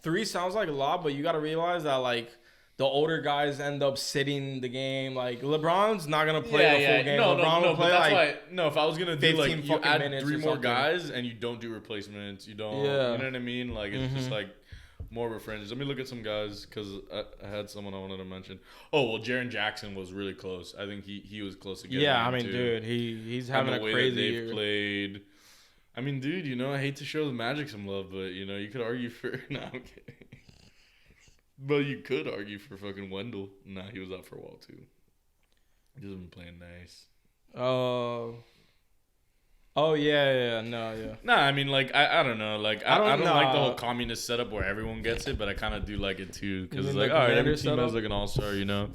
3 sounds like a lot, but you got to realize that like the older guys end up sitting the game. Like LeBron's not gonna play the full game. No, LeBron will but play that's like why. No, if I was gonna do 15 like you fucking add minutes 3 or more something. guys and you don't do replacements, you don't. Yeah. You know what I mean? Like it's just like more of a fringe. Let me look at some guys because I had someone I wanted to mention. Oh well, Jaren Jackson was really close. I think he was close to getting. yeah, I in, mean, too. dude, he's having And a the way crazy that they've year. played. I mean, dude, you know, I hate to show the Magic some love, but you know, you could argue for. No, I'm kidding. But you could argue for fucking Wendell. Nah, he was out for a while too. He hasn't been playing nice. Oh yeah, no, yeah. Nah, I mean, like, I don't know. Like, I don't know. like the whole communist setup where everyone gets it, but I kind of do like it too. Because it's mean like, the all right, commander every team has setup? like an all-star, you know?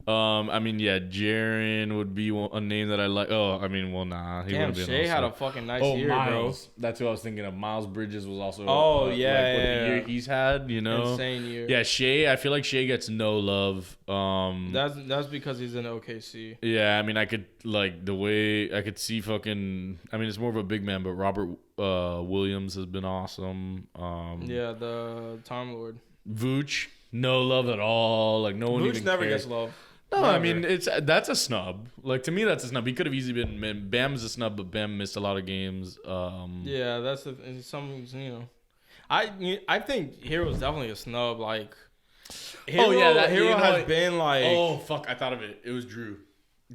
I mean, yeah, Jaren would be a name that I like. Oh, I mean, well, nah. He Damn, wouldn't be an Shea had a all-star. fucking nice year, Miles. That's who I was thinking of. Miles Bridges was also. Oh, like, yeah, with yeah. the year he's had, you know? bro. Insane year. Yeah, Shea. I feel like Shea gets no love. That's because he's in OKC. Yeah, I mean, I could like the way I could see fucking. I mean, it's more of a big man, but Robert Williams has been awesome. Yeah, the Time Lord. Vooch, no love at all. Like no one Vooch even never cares. gets love. No, Never. I mean that's a snub. Like to me, that's a snub. He could have easily been. Bam's a snub, but Bam missed a lot of games. Yeah, that's some you know. I think Hero's definitely a snub. Like, Hero, that Hero you know has what? been like. Oh fuck! I thought of it. It was Drew.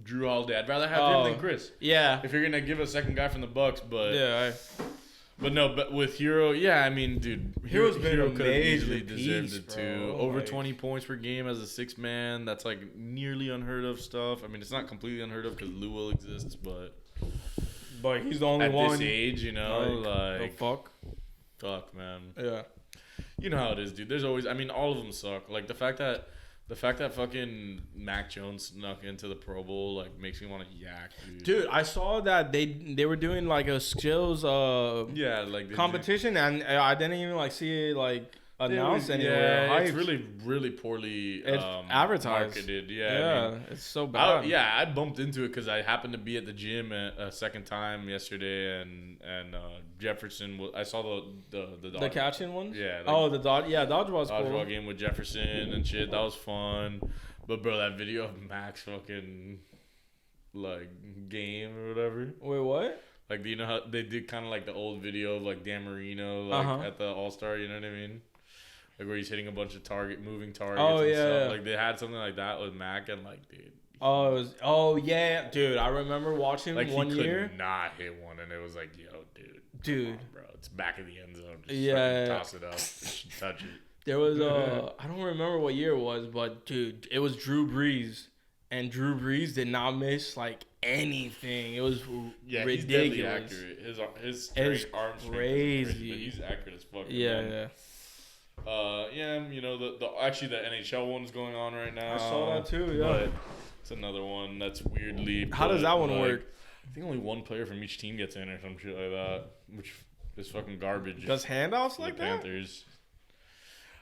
Drew Holiday. I'd rather have him than Chris. Yeah. If you're gonna give a second guy from the Bucks, but Yeah. But with Hero, yeah, I mean, dude, Hero's been a could have easily major deserved piece, it too. bro. Over Like- 20 points per game as a 6-man. That's like nearly unheard of stuff. I mean, it's not completely unheard of because Lou exists, but But he's the only at one. this age, you know, the like fuck. fuck, man. Yeah. You know how it is, dude. There's always, I mean, all of them suck. Like the fact that fucking Mac Jones snuck into the Pro Bowl like makes me want to yak, dude. Dude, I saw that they were doing like a skills Yeah, like they competition, and I didn't even like see it like announced anywhere. Yeah, it's Hyped. really, really poorly It's advertised. marketed. Yeah, I mean, it's so bad. I bumped into it because I happened to be at the gym a second time yesterday, and Jefferson. I saw The catching ones. Yeah. The dodgeball's dodgeball cool. game with Jefferson and shit. That was fun. But bro, that video of Max fucking like game or whatever. Wait, what? Like, do you know how they did kind of like the old video of like Dan Marino like at the All Star? You know what I mean? Like where he's hitting a bunch of moving targets. Oh, and yeah. stuff. Like they had something like that with Mac, and like, dude. Oh yeah, dude. I remember watching Like one he could year. not hit one, and it was like, yo, dude. Dude. Come on, bro, it's back of the end zone. Just Yeah. fucking toss it up, just touch it. There was I don't remember what year it was, but dude, it was Drew Brees, and Drew Brees did not miss like anything. It was Yeah, he's deadly ridiculous. accurate. His It's straight arm strength is crazy. but he's accurate as fuck. Yeah, man. yeah. Yeah, you know the actually the NHL one's going on right now. I saw that too. Yeah. But it's another one that's weirdly. How does put, that one like, work? I think only one player from each team gets in or some shit like that, which is fucking garbage. Does handoffs for like the that? Panthers.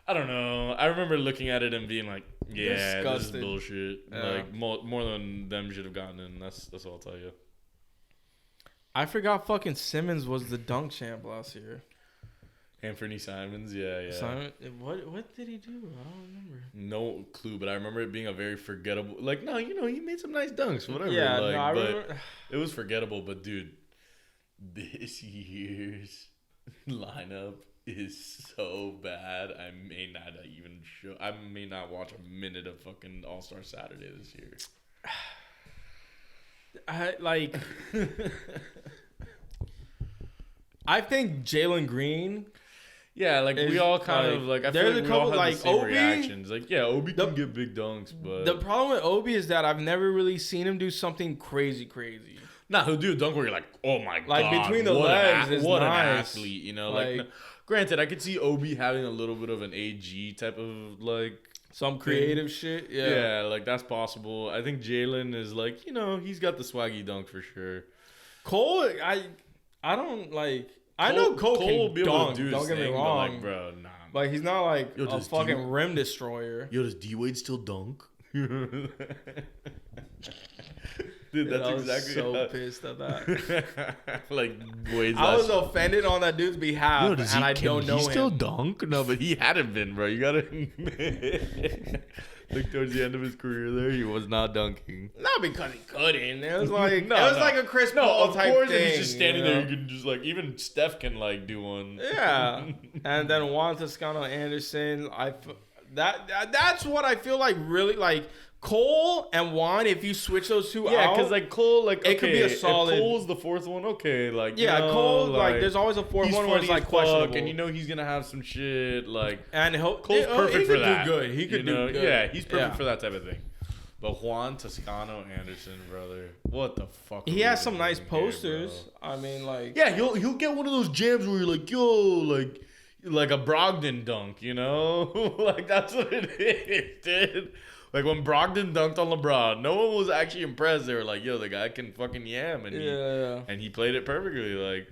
I don't know. I remember looking at it and being like, "Yeah, this is Disgusted. bullshit." Yeah. Like more than them should have gotten in. That's all I'll tell you. I forgot fucking Simmons was the dunk champ last year. Anthony Simons, yeah. Simon, what did he do? I don't remember. No clue, but I remember it being a very forgettable. Like, no, you know, he made some nice dunks, whatever. Yeah, like, no, I but remember. it was forgettable. But dude, this year's lineup is so bad. I may not watch a minute of fucking All-Star Saturday this year. I think Jalen Green. Yeah, like we all kind of like. I feel there's like a we all couple had like the same Obi. reactions. Like, yeah, Obi can get big dunks, but The problem with Obi is that I've never really seen him do something crazy. nah, he'll do a dunk where you're like, oh my god, Like between the what legs an, is what nice. an athlete, you know. Like, no, granted, I could see Obi having a little bit of an AG type of like Some creative shit. Yeah, like that's possible. I think Jalen is like, you know, he's got the swaggy dunk for sure. Cole, I don't like. I know Cole can will be able dunk. to do Don't his get me thing, but, wrong, like, bro, nah. But he's not like Yo, a fucking rim destroyer. Yo, does D-Wade still dunk? Dude, that's I was exactly so pissed at that. like Wade's I was offended on that dude's behalf, and I don't know him. He still dunk? No, but he hadn't been, bro. You gotta admit. Like towards the end of his career, there he was not dunking. Not because he couldn't. It was like No, it was no. like a Chris Paul of type course, thing. if he's just standing you know? there, you can just like even Steph can like do one. Yeah, and then Juan Toscano Anderson. That's what I feel like. Really, like Cole and Juan. If you switch those two Yeah, out, because like Cole, like it could be a if solid- Cole's the fourth one, okay, like yeah, you know, Cole. Like there's always a fourth he's one where it's funny like as fuck, questionable, and you know he's gonna have some shit like. and Cole's perfect he for could that. do good. He could you know? do good. Yeah, he's perfect Yeah. for that type of thing. But Juan Toscano Anderson, brother, what the fuck? He are has we some nice doing here, posters. bro? I mean, like Yeah, he'll get one of those jams where you're like, yo, like a Brogdon dunk, you know? Like that's what it is, dude. Like when Brogdon dunked on LeBron, no one was actually impressed. They were like, yo, the guy can fucking yam, and he played it perfectly. Like,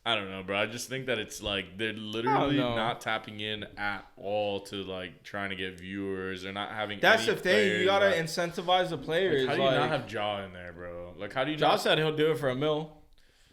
I don't know, bro. I just think that it's like they're literally not tapping in at all to like trying to get viewers. They're not having. That's any the thing. You gotta players incentivize the players. Like, how do you not have Ja in there, bro? Like, how do you? Ja said he'll do it for $1 million.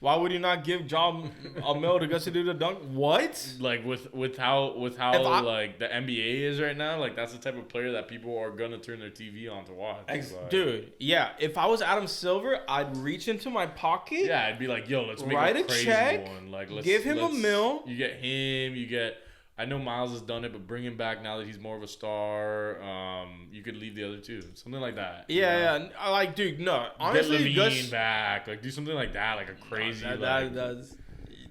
Why would you not give Ja $1 million to get to do the dunk? What? Like with how like the NBA is right now, like that's the type of player that people are gonna turn their TV on to watch. Like, Dude, yeah. If I was Adam Silver, I'd reach into my pocket. yeah, I'd be like, yo, let's make Write a a crazy check, one. Like, give him $1 million. You get him. You get. I know Miles has done it, but bring him back now that he's more of a star. You could leave the other two, something like that. Yeah, yeah. I like, dude, no. Honestly, get Levine back. Like, do something like that, like a crazy.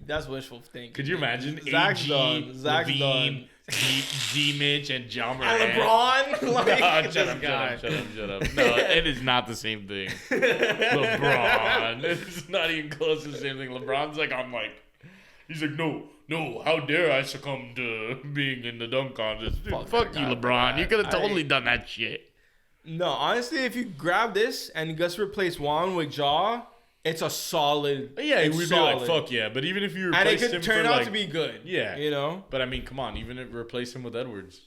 That's wishful thinking. Could you imagine? Zach's AG, done. Zach's Levine, done. Z-Mitch, and John Moran. And LeBron? Like, No, shut up. No, it is not the same thing. LeBron. It's not even close to the same thing. LeBron's like, he's like, no, how dare I succumb to being in the dunk contest? Dude, fuck you, LeBron. You could have totally done that shit. No, honestly, if you grab this and just replace Juan with Ja, it's a solid. Yeah, it's we'd solid. be like, fuck yeah. But even if you And replace it him could turn for, out like, to be good. Yeah. You know? But I mean, come on. Even if replace him with Edwards.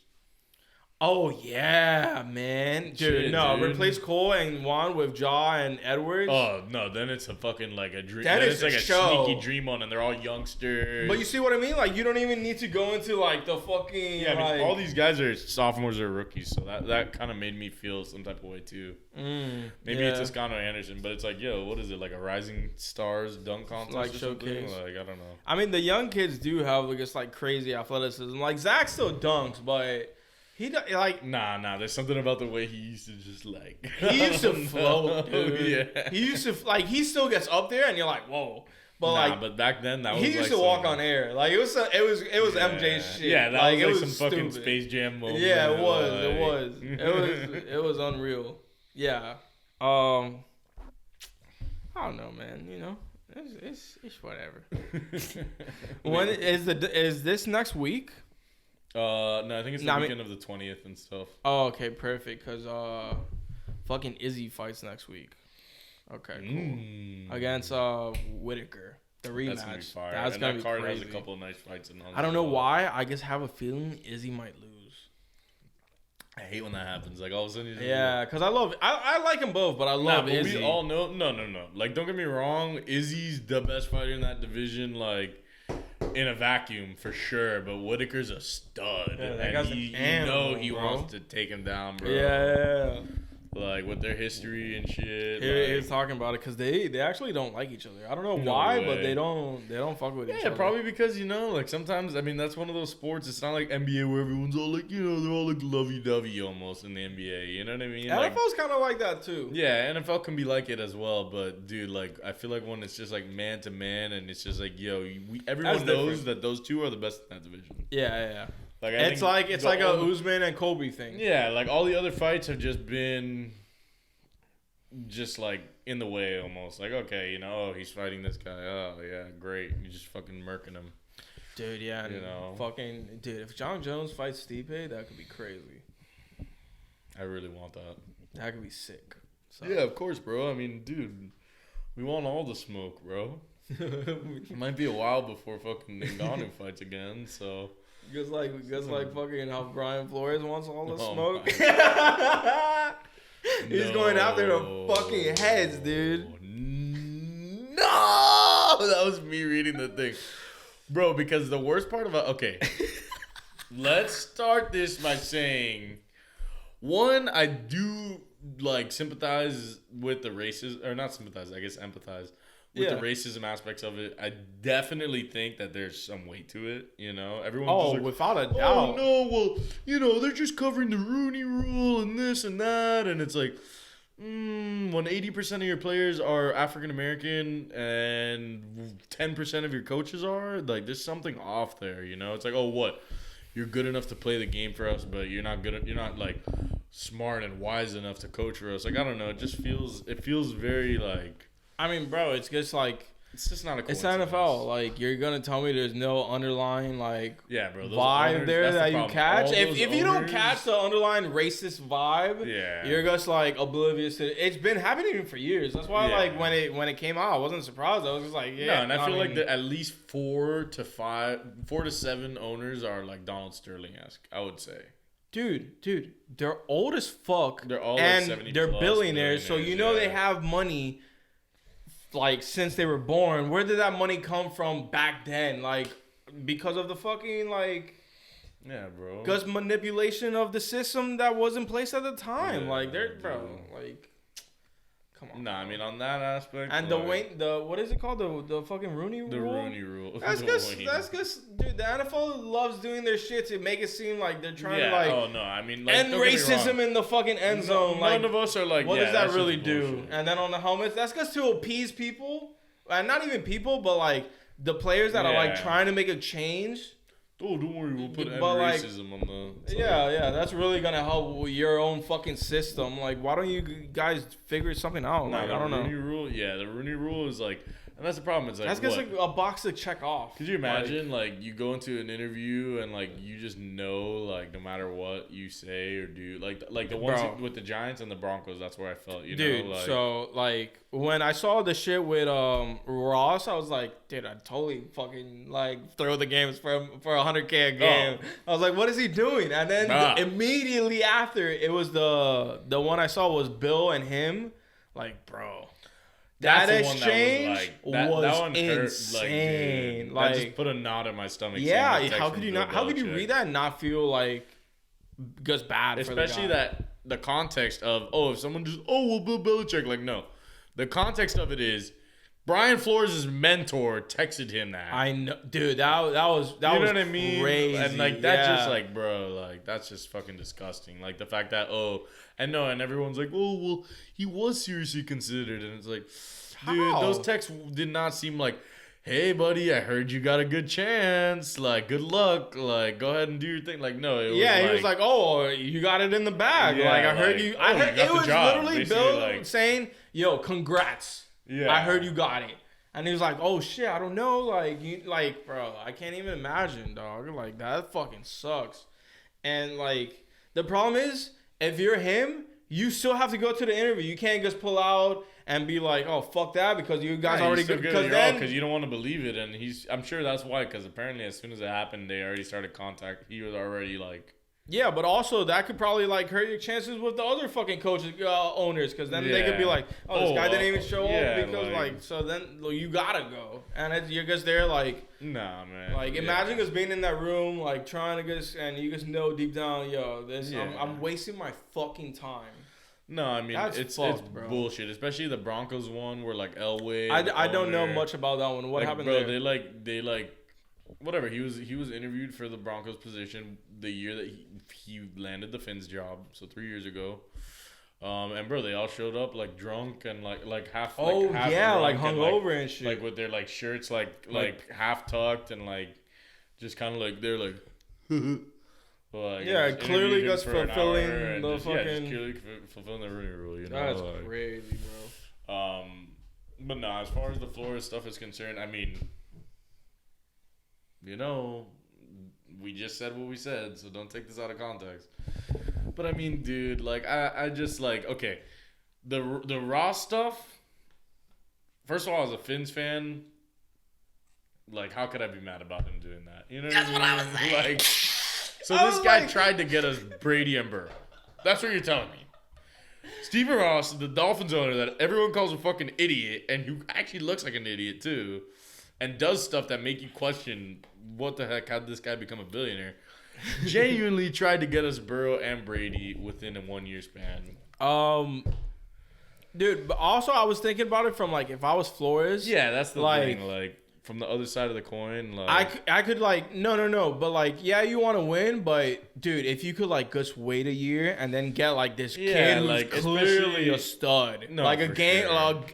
Oh, yeah, man. Dude, Shit, dude. replace Cole and Juan with Ja and Edwards. Oh, no. Then it's a fucking, like, a dream. That Then is it's like a a show. sneaky dream on, and they're all youngsters. But you see what I mean? Like, you don't even need to go into, like, the fucking, Yeah, I mean, like... all these guys are sophomores or rookies, so that kind of made me feel some type of way, too. Maybe it's Toscano Anderson, but it's like, yo, what is it? Like a Rising Stars dunk contest Like or something? showcase. Like, I don't know. I mean, the young kids do have, like, just, like, crazy athleticism. Like, Zach still dunks, but... He like Nah. There's something about the way he used to just like. he used to float, dude. Yeah. He used to like he still gets up there and you're like, whoa. But but back then that was he used like to walk on air. Like it was MJ shit. Yeah, that like, was it like some fucking stupid. Space Jam moment. Yeah, it like- was. It was unreal. Yeah. I don't know, man. You know, it's whatever. When is this next week? No, I think it's the weekend of the 20th and stuff. Oh, okay, perfect. Cause fucking Izzy fights next week. Okay, cool. Against Whitaker, the rematch. That's gonna be fire. That's and gonna that be card crazy. has a couple of nice fights in on. I don't know why. I just have a feeling Izzy might lose. I hate when that happens. Like all of a sudden, Yeah, cause I like them both, but I love but Izzy. we all know. No. Like, don't get me wrong. Izzy's the best fighter in that division. Like. In a vacuum for sure, but Whitaker's a stud, Yeah, that and guy's he an animal, he bro. wants to take him down, bro. Yeah. like with their history and shit. He was talking about it because they actually don't like each other. I don't know No why, way. but they don't fuck with each Yeah, other. probably because, like sometimes, I mean, that's one of those sports. It's not like NBA where everyone's all like, they're all like lovey-dovey almost in the NBA. You know what I mean? NFL's kind of like that too. Yeah, NFL can be like it as well. But, dude, like, I feel like when it's just like man to man and it's just like, everyone knows that those two are the best in that division. Yeah. Like, It's like a Usman and Kobe thing. Yeah, like all the other fights have just been just like in the way almost. Like, okay, he's fighting this guy. Oh, yeah, great. You're just fucking murking him. Dude, yeah. Dude, if John Jones fights Stipe, that could be crazy. I really want that. That could be sick. So. Yeah, of course, bro. I mean, dude, we want all the smoke, bro. It might be a while before fucking Ngannou fights again, so. Just like fucking how Brian Flores wants all the smoke. He's going after the fucking heads, dude. No! That was me reading the thing. Bro, because the worst part about... Okay. Let's start this by saying... One, I do, sympathize with the racism... Or not sympathize, I guess empathize. With the racism aspects of it. I definitely think that there's some weight to it, Everyone's just like, without a doubt. Oh, no, well, they're just covering the Rooney Rule and this and that. And it's like, when 80% of your players are African-American and 10% of your coaches are, like, there's something off there, It's like, oh, what? You're good enough to play the game for us, but you're not like, smart and wise enough to coach for us. Like, I don't know. It feels very, like... I mean, bro, it's just like... It's just not a It's coincidence. NFL. Like, you're going to tell me there's no underlying, yeah, bro, vibe owners, there that the you catch? If you don't owners, catch the underlying racist vibe, you're just, oblivious to it. It's been happening for years. That's why, when it came out, I wasn't surprised. I was just like, yeah. No, and I feel like at least 4 to 7 owners are, Donald Sterling-esque, I would say. Dude, they're old as fuck. They're all and 70 they're plus billionaires, so they have money... since they were born. Where did that money come from back then? Because of the fucking, Yeah, bro. because manipulation of the system that was in place at the time. Yeah, Come on. Nah, I mean, on that aspect. And what is it called? The fucking Rooney Rule? The Rooney Rule. That's because, dude, the NFL loves doing their shit to make it seem like they're trying to, oh, no, I mean, end racism in the fucking end zone. None of us are like, what does that that's really just do? bullshit. And then on the helmets, that's just to appease people. And not even people, but, the players that are, trying to make a change. Oh, don't worry, we'll put racism on the... Side. Yeah, that's really going to help with your own fucking system. Why don't you guys figure something out? I don't know. The Rooney Rule is and that's the problem. It's that's just a box to check off. Could you imagine, you go into an interview and, you just know, no matter what you say or do, the ones with the Giants and the Broncos, that's where I felt, Dude, know? So, when I saw the shit with Ross, I was like, dude, I'd totally fucking, throw the games for $100K a game. I was like, what is he doing? And then immediately after, it was the one I saw was Bill and him. Bro. That exchange was insane. That just put a knot in my stomach. Yeah, how could you not? How could you read that and not feel just bad? Especially for the guy? the context of if someone just well Bill Belichick no, the context of it is Brian Flores' mentor texted him that. I know, dude. That was you know what I mean? Crazy. And that just bro, that's just fucking disgusting. The fact that and everyone's like, well, he was seriously considered, and it's like, dude, those texts did not seem like, hey, buddy, I heard you got a good chance. Good luck. Go ahead and do your thing. No, it was he was like, oh, you got it in the bag. Yeah, I heard you. I heard it was job, literally Bill saying, yo, congrats. Yeah. I heard you got it. And he was like, oh shit, I don't know. Bro, I can't even imagine, dog. That fucking sucks. And the problem is, if you're him, you still have to go to the interview. You can't just pull out and be like, oh, fuck that, because you guys already good. Because you don't want to believe it. And I'm sure that's why, because apparently as soon as it happened, they already started contact. He was already yeah, but also that could probably hurt your chances with the other fucking coaches, owners, because then they could be like, oh, this guy didn't even show up because so then you gotta go, and you're just there nah, man. Imagine just being in that room trying to and you just know deep down, yo, this I'm wasting my fucking time. No, I mean That's it's fucked, bro. bullshit. Especially the Broncos one, where like Elway. I don't know much about that one. What like, happened bro, there? They whatever. He was interviewed for the Broncos position the year that he landed the Finns job, so 3 years ago. And bro, they all showed up like drunk and like half. Oh half yeah, like drunk hungover and shit. like with their like shirts like half tucked and like just kind of like they're like. Like, yeah, clearly just fulfilling the just, fucking. Yeah, just clearly fulfilling the Rooney Rule. You know, That's like, crazy, bro. But no, as far as the Flores stuff is concerned, I mean, you know, we just said what we said, so don't take this out of context. But I mean, dude, like, I just like, okay, the Ross stuff. First of all, as a Finns fan, like, how could I be mad about him doing that? You know, that's what I was saying. Like, so this guy tried to get us Brady and Burrow. That's what you're telling me. Stephen Ross, the Dolphins owner that everyone calls a fucking idiot, and who actually looks like an idiot too, and does stuff that make you question what the heck, how did this guy become a billionaire? Genuinely tried to get us Burrow and Brady within a 1 year span. Dude, but also I was thinking about it from like if I was Flores. Yeah, that's the like, thing. Like from the other side of the coin, like I could like no, but like yeah, you want to win, but dude, if you could like just wait a year and then get like this kid who's like, clearly a stud, No, like a for game, sure.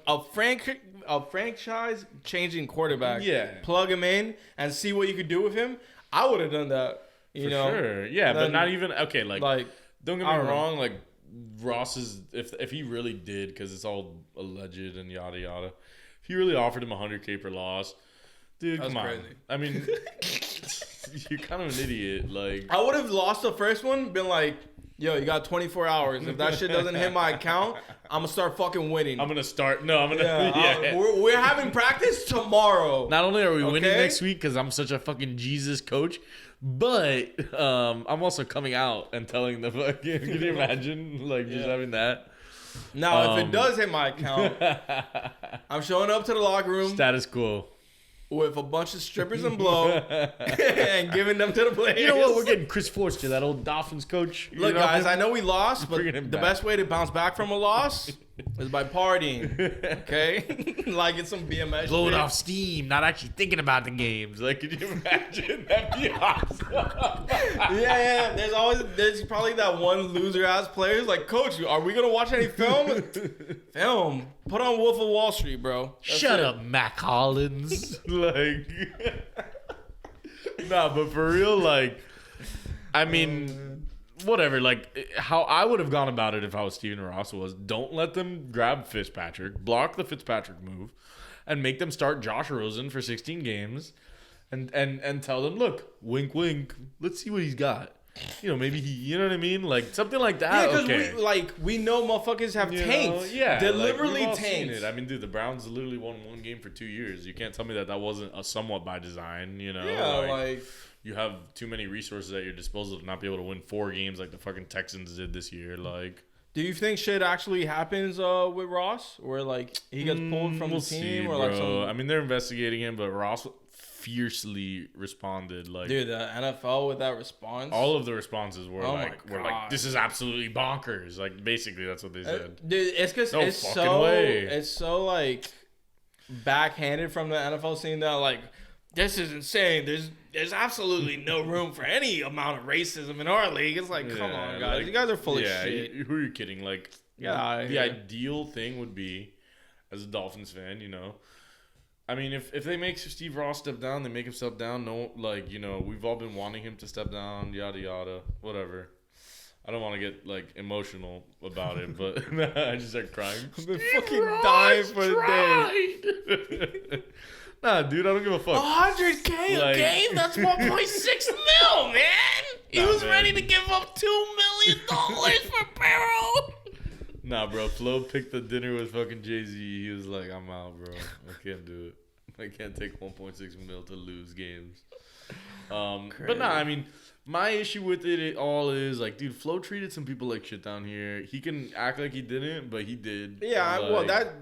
a franchise changing quarterback, Yeah. plug him in and see what you could do with him. I would have done that, you for know. sure. Yeah, but Then, not even okay. Like don't get me I don't know. wrong. Like Ross is if he really did, because it's all alleged and yada yada. If he really offered him $100K per loss. Dude, That's come on. crazy. I mean, you're kind of an idiot. Like, I would have lost the first one, been like, yo, you got 24 hours. If that shit doesn't hit my account, I'm going to start fucking winning. I'm gonna start. No, I'm gonna. Yeah. We're having practice tomorrow. Not only are we winning Okay? next week because I'm such a fucking Jesus coach, but I'm also coming out and telling the fucking. Can you imagine like just having that? Now, if it does hit my account, I'm showing up to the locker room Status quo. with a bunch of strippers and blow and giving them to the players. You know what? We're getting Chris Forster, that old Dolphins coach. Look, guys, I know we lost, but Bringing the him back. best way to bounce back from a loss is by partying. Okay? Like it's some BMS blowing shit. off steam, not actually thinking about the games. Like, could you imagine? That'd be awesome. Yeah. There's probably that one loser ass player who's like, Coach, are we gonna watch any film? Film. Put on Wolf of Wall Street, bro. Shut up, Mac Hollins. Like, nah, but for real, like, I mean, whatever. Like, how I would have gone about it if I was Steven Ross was, don't let them grab Fitzpatrick, block the Fitzpatrick move, and make them start Josh Rosen for 16 games, and tell them, look, wink, wink, let's see what he's got. You know, maybe he, you know what I mean? Like, something like that. Yeah, because Okay. we know motherfuckers have You know, tanked. yeah, Deliberately like, we've all seen tanked. it. I mean, dude, the Browns literally won one game for 2 years. You can't tell me that wasn't a somewhat by design. You know, Yeah, like you have too many resources at your disposal to not be able to win 4 games like the fucking Texans did this year. Like, do you think shit actually happens with Ross, or like he gets pulled from we'll the team, see, or like bro. some? I mean, they're investigating him, but Ross fiercely responded. Like, Dude, the NFL with that response. all of the responses were Oh my were like, God. this is absolutely bonkers. Like, basically, that's what they said. Dude, it's because No it's fucking so way. it's so like backhanded from the NFL scene that like this is insane. There's absolutely no room for any amount of racism in our league. It's like, come on, guys, like, you guys are full of yeah, shit. Who are you kidding? Like, Yeah, the ideal thing would be, as a Dolphins fan, you know, I mean, if they make Steve Ross step down, they make him step down. No, like, you know, we've all been wanting him to step down, yada yada, whatever. I don't want to get like emotional about it, but I just start crying. I've been fucking dying for the day. Nah, dude, I don't give a fuck. 100K Like- a game? That's 1.6 mil, man. He Nah, was man. ready to give up $2 million for Barrow. Nah, bro. Flo picked the dinner with fucking Jay-Z. He was like, I'm out, bro. I can't do it. I can't take 1.6 mil to lose games. But nah, I mean, my issue with it all is like, dude, Flo treated some people like shit down here. He can act like he didn't, but he did. Yeah, Like, well,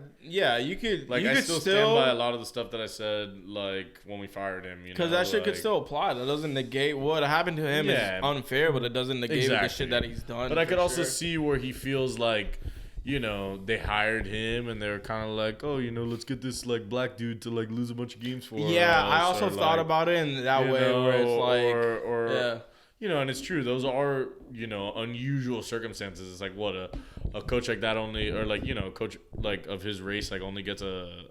you could, like, you I could still stand by a lot of the stuff that I said, like, when we fired him, you know. because that shit could like- still apply. That doesn't negate what happened to him Yeah. is unfair, but it doesn't negate the Exactly. shit that he's done. But I for could also sure. see where he feels like you know, they hired him and they were kind of like, oh, you know, let's get this like black dude to like lose a bunch of games for us. Yeah, I also or, thought like, about it in that way where it's like, or yeah. You know, and it's true. Those are, you know, unusual circumstances. It's like what a coach like that only, or like, you know, coach like of his race like only gets a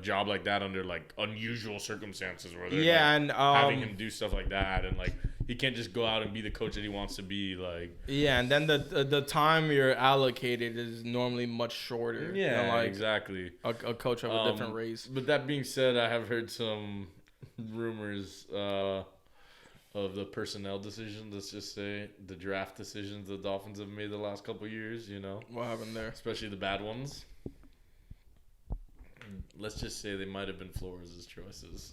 job like that under like unusual circumstances where they're like, and having him do stuff like that, and like he can't just go out and be the coach that he wants to be. Like and then the time you're allocated is normally much shorter. yeah, than like exactly. A coach of a different race. But that being said, I have heard some rumors of the personnel decisions. Let's just say the draft decisions the Dolphins have made the last couple of years. You know, What happened there? especially the bad ones. Let's just say they might have been Flores' choices.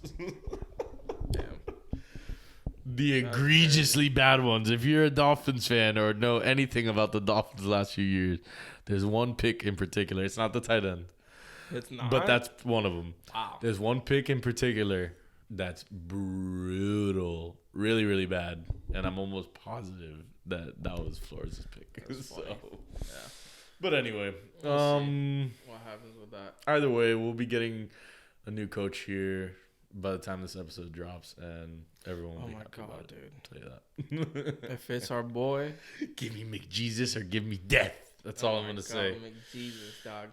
Damn. The egregiously bad ones. If you're a Dolphins fan or know anything about the Dolphins the last few years, there's one pick in particular. It's not the tight end, It's not. but that's one of them. Wow. There's one pick in particular that's brutal, really, really bad, and I'm almost positive that was Flores' pick. That's So, funny. Yeah. but anyway, What happens with that? either way, we'll be getting a new coach here by the time this episode drops, and everyone will Oh be my happy about god, it. dude. I'll tell you that. If it's our boy, Give me McJesus or give me death. That's all I'm gonna say. Jesus, dog.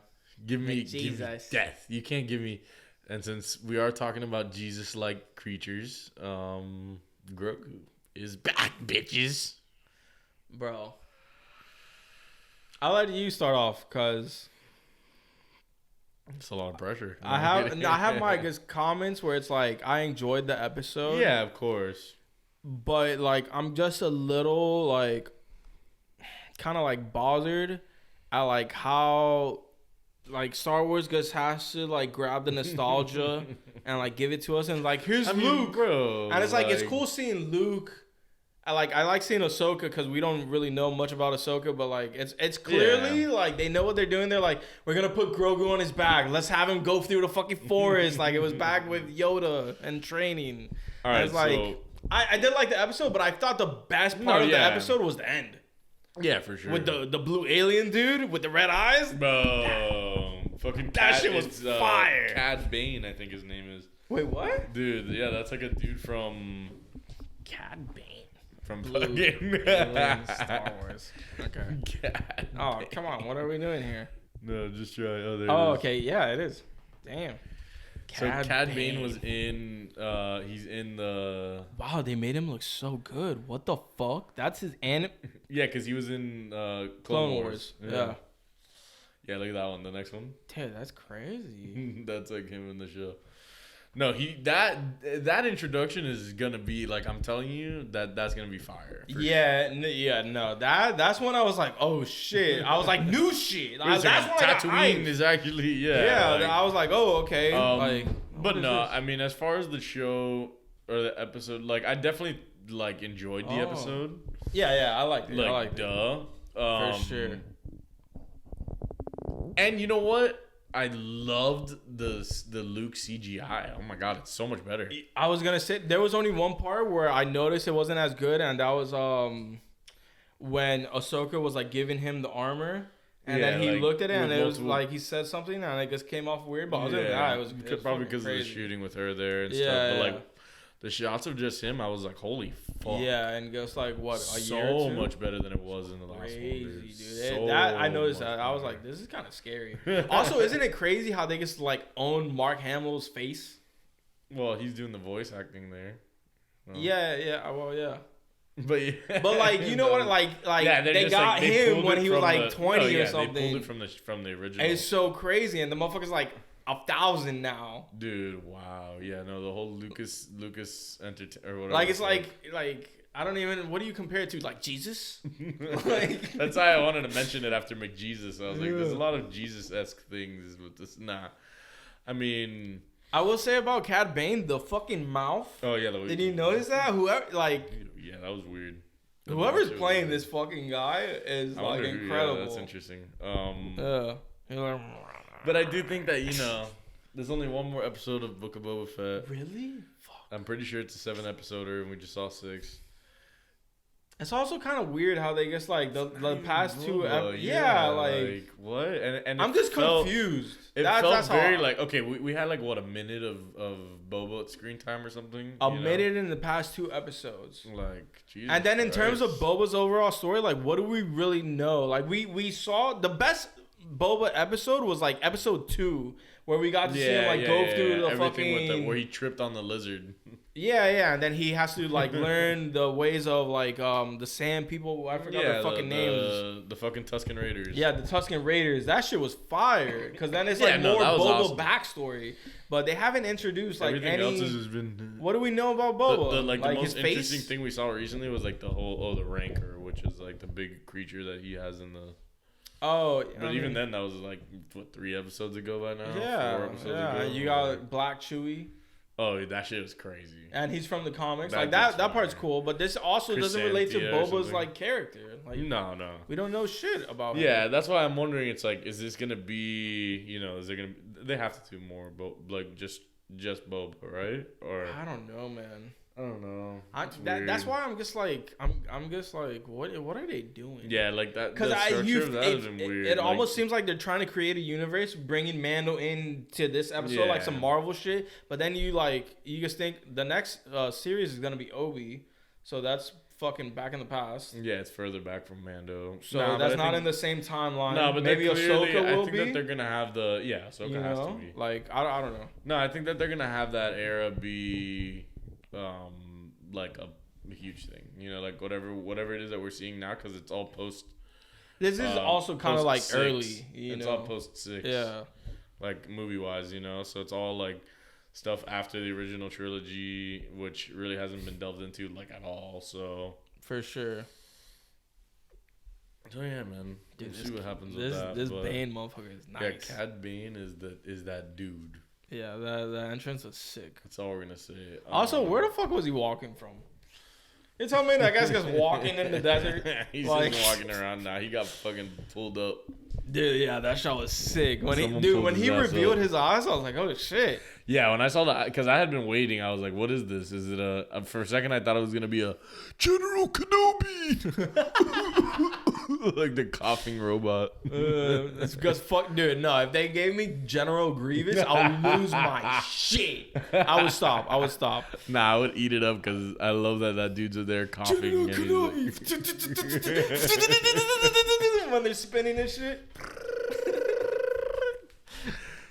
Give me McJesus. death. You can't give me. And since we are talking about Jesus-like creatures, Grogu is back, bitches. Bro. I'll let you start off because It's a lot of pressure. I have my just comments where it's like I enjoyed the episode. Yeah, of course. But like I'm just a little like kind of like bothered at like how like Star Wars just has to like grab the nostalgia and like give it to us and like here's Luke, bro. and it's like it's cool seeing Luke. I like seeing Ahsoka because we don't really know much about Ahsoka, but like it's clearly like they know what they're doing. They're like, we're gonna put Grogu on his back. Let's have him go through the fucking forest like it was back with Yoda and training. All And right, it's like so I did like the episode, but I thought the best part of the episode was the end yeah, for sure. with the blue alien dude with the red eyes. bro, fucking That shit was fire. Cad Bane, I think his name is. Wait, what? Dude, yeah, that's like a dude from Cad Bane. from Blue fucking alien Star Wars. Okay. Cad Oh, Bane. come on. What are we doing here? No, just try. Oh, there Oh, it is. okay. Yeah, it is. Damn. So Cad Bane was in. He's in the. Wow, they made him look so good. What the fuck? That's his Yeah, because he was in Clone Wars. Yeah. Yeah, look at that one. The next one. Dude, that's crazy. That's like him in the show. No, that introduction is gonna be like I'm telling you that's gonna be fire. for sure. No. That's when I was like, oh shit. I was like, new shit. It's That's like when I got Tatooine hyped. is actually Yeah, like, I was like, oh, okay. like, but what is no, this? I mean as far as the show or the episode, like I definitely like enjoyed the Oh. episode. Yeah, I liked it. Like I liked it. duh, For sure. And you know what? I loved the Luke CGI. Oh my god, it's so much better. I was gonna say there was only one part where I noticed it wasn't as good, and that was when Ahsoka was like giving him the armor, and then he like, looked at it and with it was multiple- like he said something and it just came off weird. But other than that, it was probably fucking because of the crazy. shooting with her there and Yeah, stuff. But yeah. like the shots of just him, I was like, holy fuck. Yeah, and just like what a so year or two? much better than it was in the last Crazy, one. Dude. dude. So That I noticed much that. I was better. like, this is kind of scary. Also, isn't it crazy how they just like own Mark Hamill's face? Well, he's doing the voice acting there. No. Yeah. Well, yeah. But yeah. But like, you know what? Like Yeah, they're they just, got like, they him pulled when it he was from like the- 20 oh, yeah, or something. They pulled it from the original. It's so crazy, and the motherfucker's like 1,000 now. Dude, wow. Yeah, no, the whole Lucas or whatever. Like it's like I don't even. What do you compare it to? Like Jesus? Like That's why I wanted to mention it after McJesus. I was like, there's a lot of Jesus-esque things with this. Nah, I mean, I will say about Cad Bane, the fucking mouth. oh yeah. Did you notice that? Whoever like Yeah, that was weird. whoever's That was playing weird. this fucking guy is I like wonder who- incredible. Yeah, that's interesting. You're like, But I do think that there's only one more episode of Book of Boba Fett. really? Fuck. I'm pretty sure it's a 7-episoder, and we just saw 6. It's also kind of weird how they just like the past two. Yeah, like what? And I'm just confused. That's very like okay. We had like what, a minute of Boba screen time or something. A minute in the past 2 episodes. Like Jesus. And then in Christ. terms of Boba's overall story, like what do we really know? Like we saw the best Boba episode was like episode 2, where we got to see him like go through the everything fucking where he tripped on the lizard. Yeah, and then he has to like learn the ways of like the Sand people. I forgot their fucking names. The fucking Tusken Raiders. Yeah, the Tusken Raiders. That shit was fire. Because then it's like more Boba awesome. Backstory, but they haven't introduced like everything any. Else has been. What do we know about Boba? The most his interesting face? thing we saw recently was like the whole the Rancor, which is like the big creature that he has in the. Oh, but even then, that was like what, 3 episodes ago by now. Yeah, 4 episodes yeah. ago. You got Black Chewie. Oh, that shit was crazy. And he's from the comics. Like that part's cool, but this also doesn't relate to Boba's like character. Like no. We don't know shit about him. Yeah, that's why I'm wondering, it's like, is this gonna be, is there gonna they have to do more like just Boba, right? Or I don't know, man. I don't know. That's why I'm just like what are they doing? Yeah, like that. Because weird. It almost seems like they're trying to create a universe, bringing Mando into this episode, like some Marvel shit. But then you just think the next series is gonna be Obi, so that's fucking back in the past. Yeah, it's further back from Mando. So that's not in the same timeline. No, but maybe Ahsoka will I think be. that they're gonna have Ahsoka has to be. Like I don't know. No, I think that they're gonna have that era be. Like a huge thing, like whatever it is that we're seeing now, because it's all post. This is also kind of like 6. early, It's all post 6. Yeah, like movie wise, so it's all like stuff after the original trilogy, which really hasn't been delved into like at all. So for sure. So yeah, man, Dude, we'll see what happens with that. This Bane motherfucker is nice. Yeah, Cad Bane is that dude. Yeah, the entrance was sick. That's all we're gonna say. Also, where the fuck was he walking from? You tell me that guy's just walking in the desert? He's like, just walking around now. He got fucking pulled up. Dude, yeah, that shot was sick. When he revealed his eyes, I was like, oh shit. Yeah, when I saw that, because I had been waiting, I was like, what is this? Is it for a second I thought it was gonna be a General Kenobi. Like the coughing robot. It's because dude, no, if they gave me General Grievous, I'll lose my shit. I would stop. Nah, I would eat it up because I love that dude's there coughing. General when they're spinning and shit.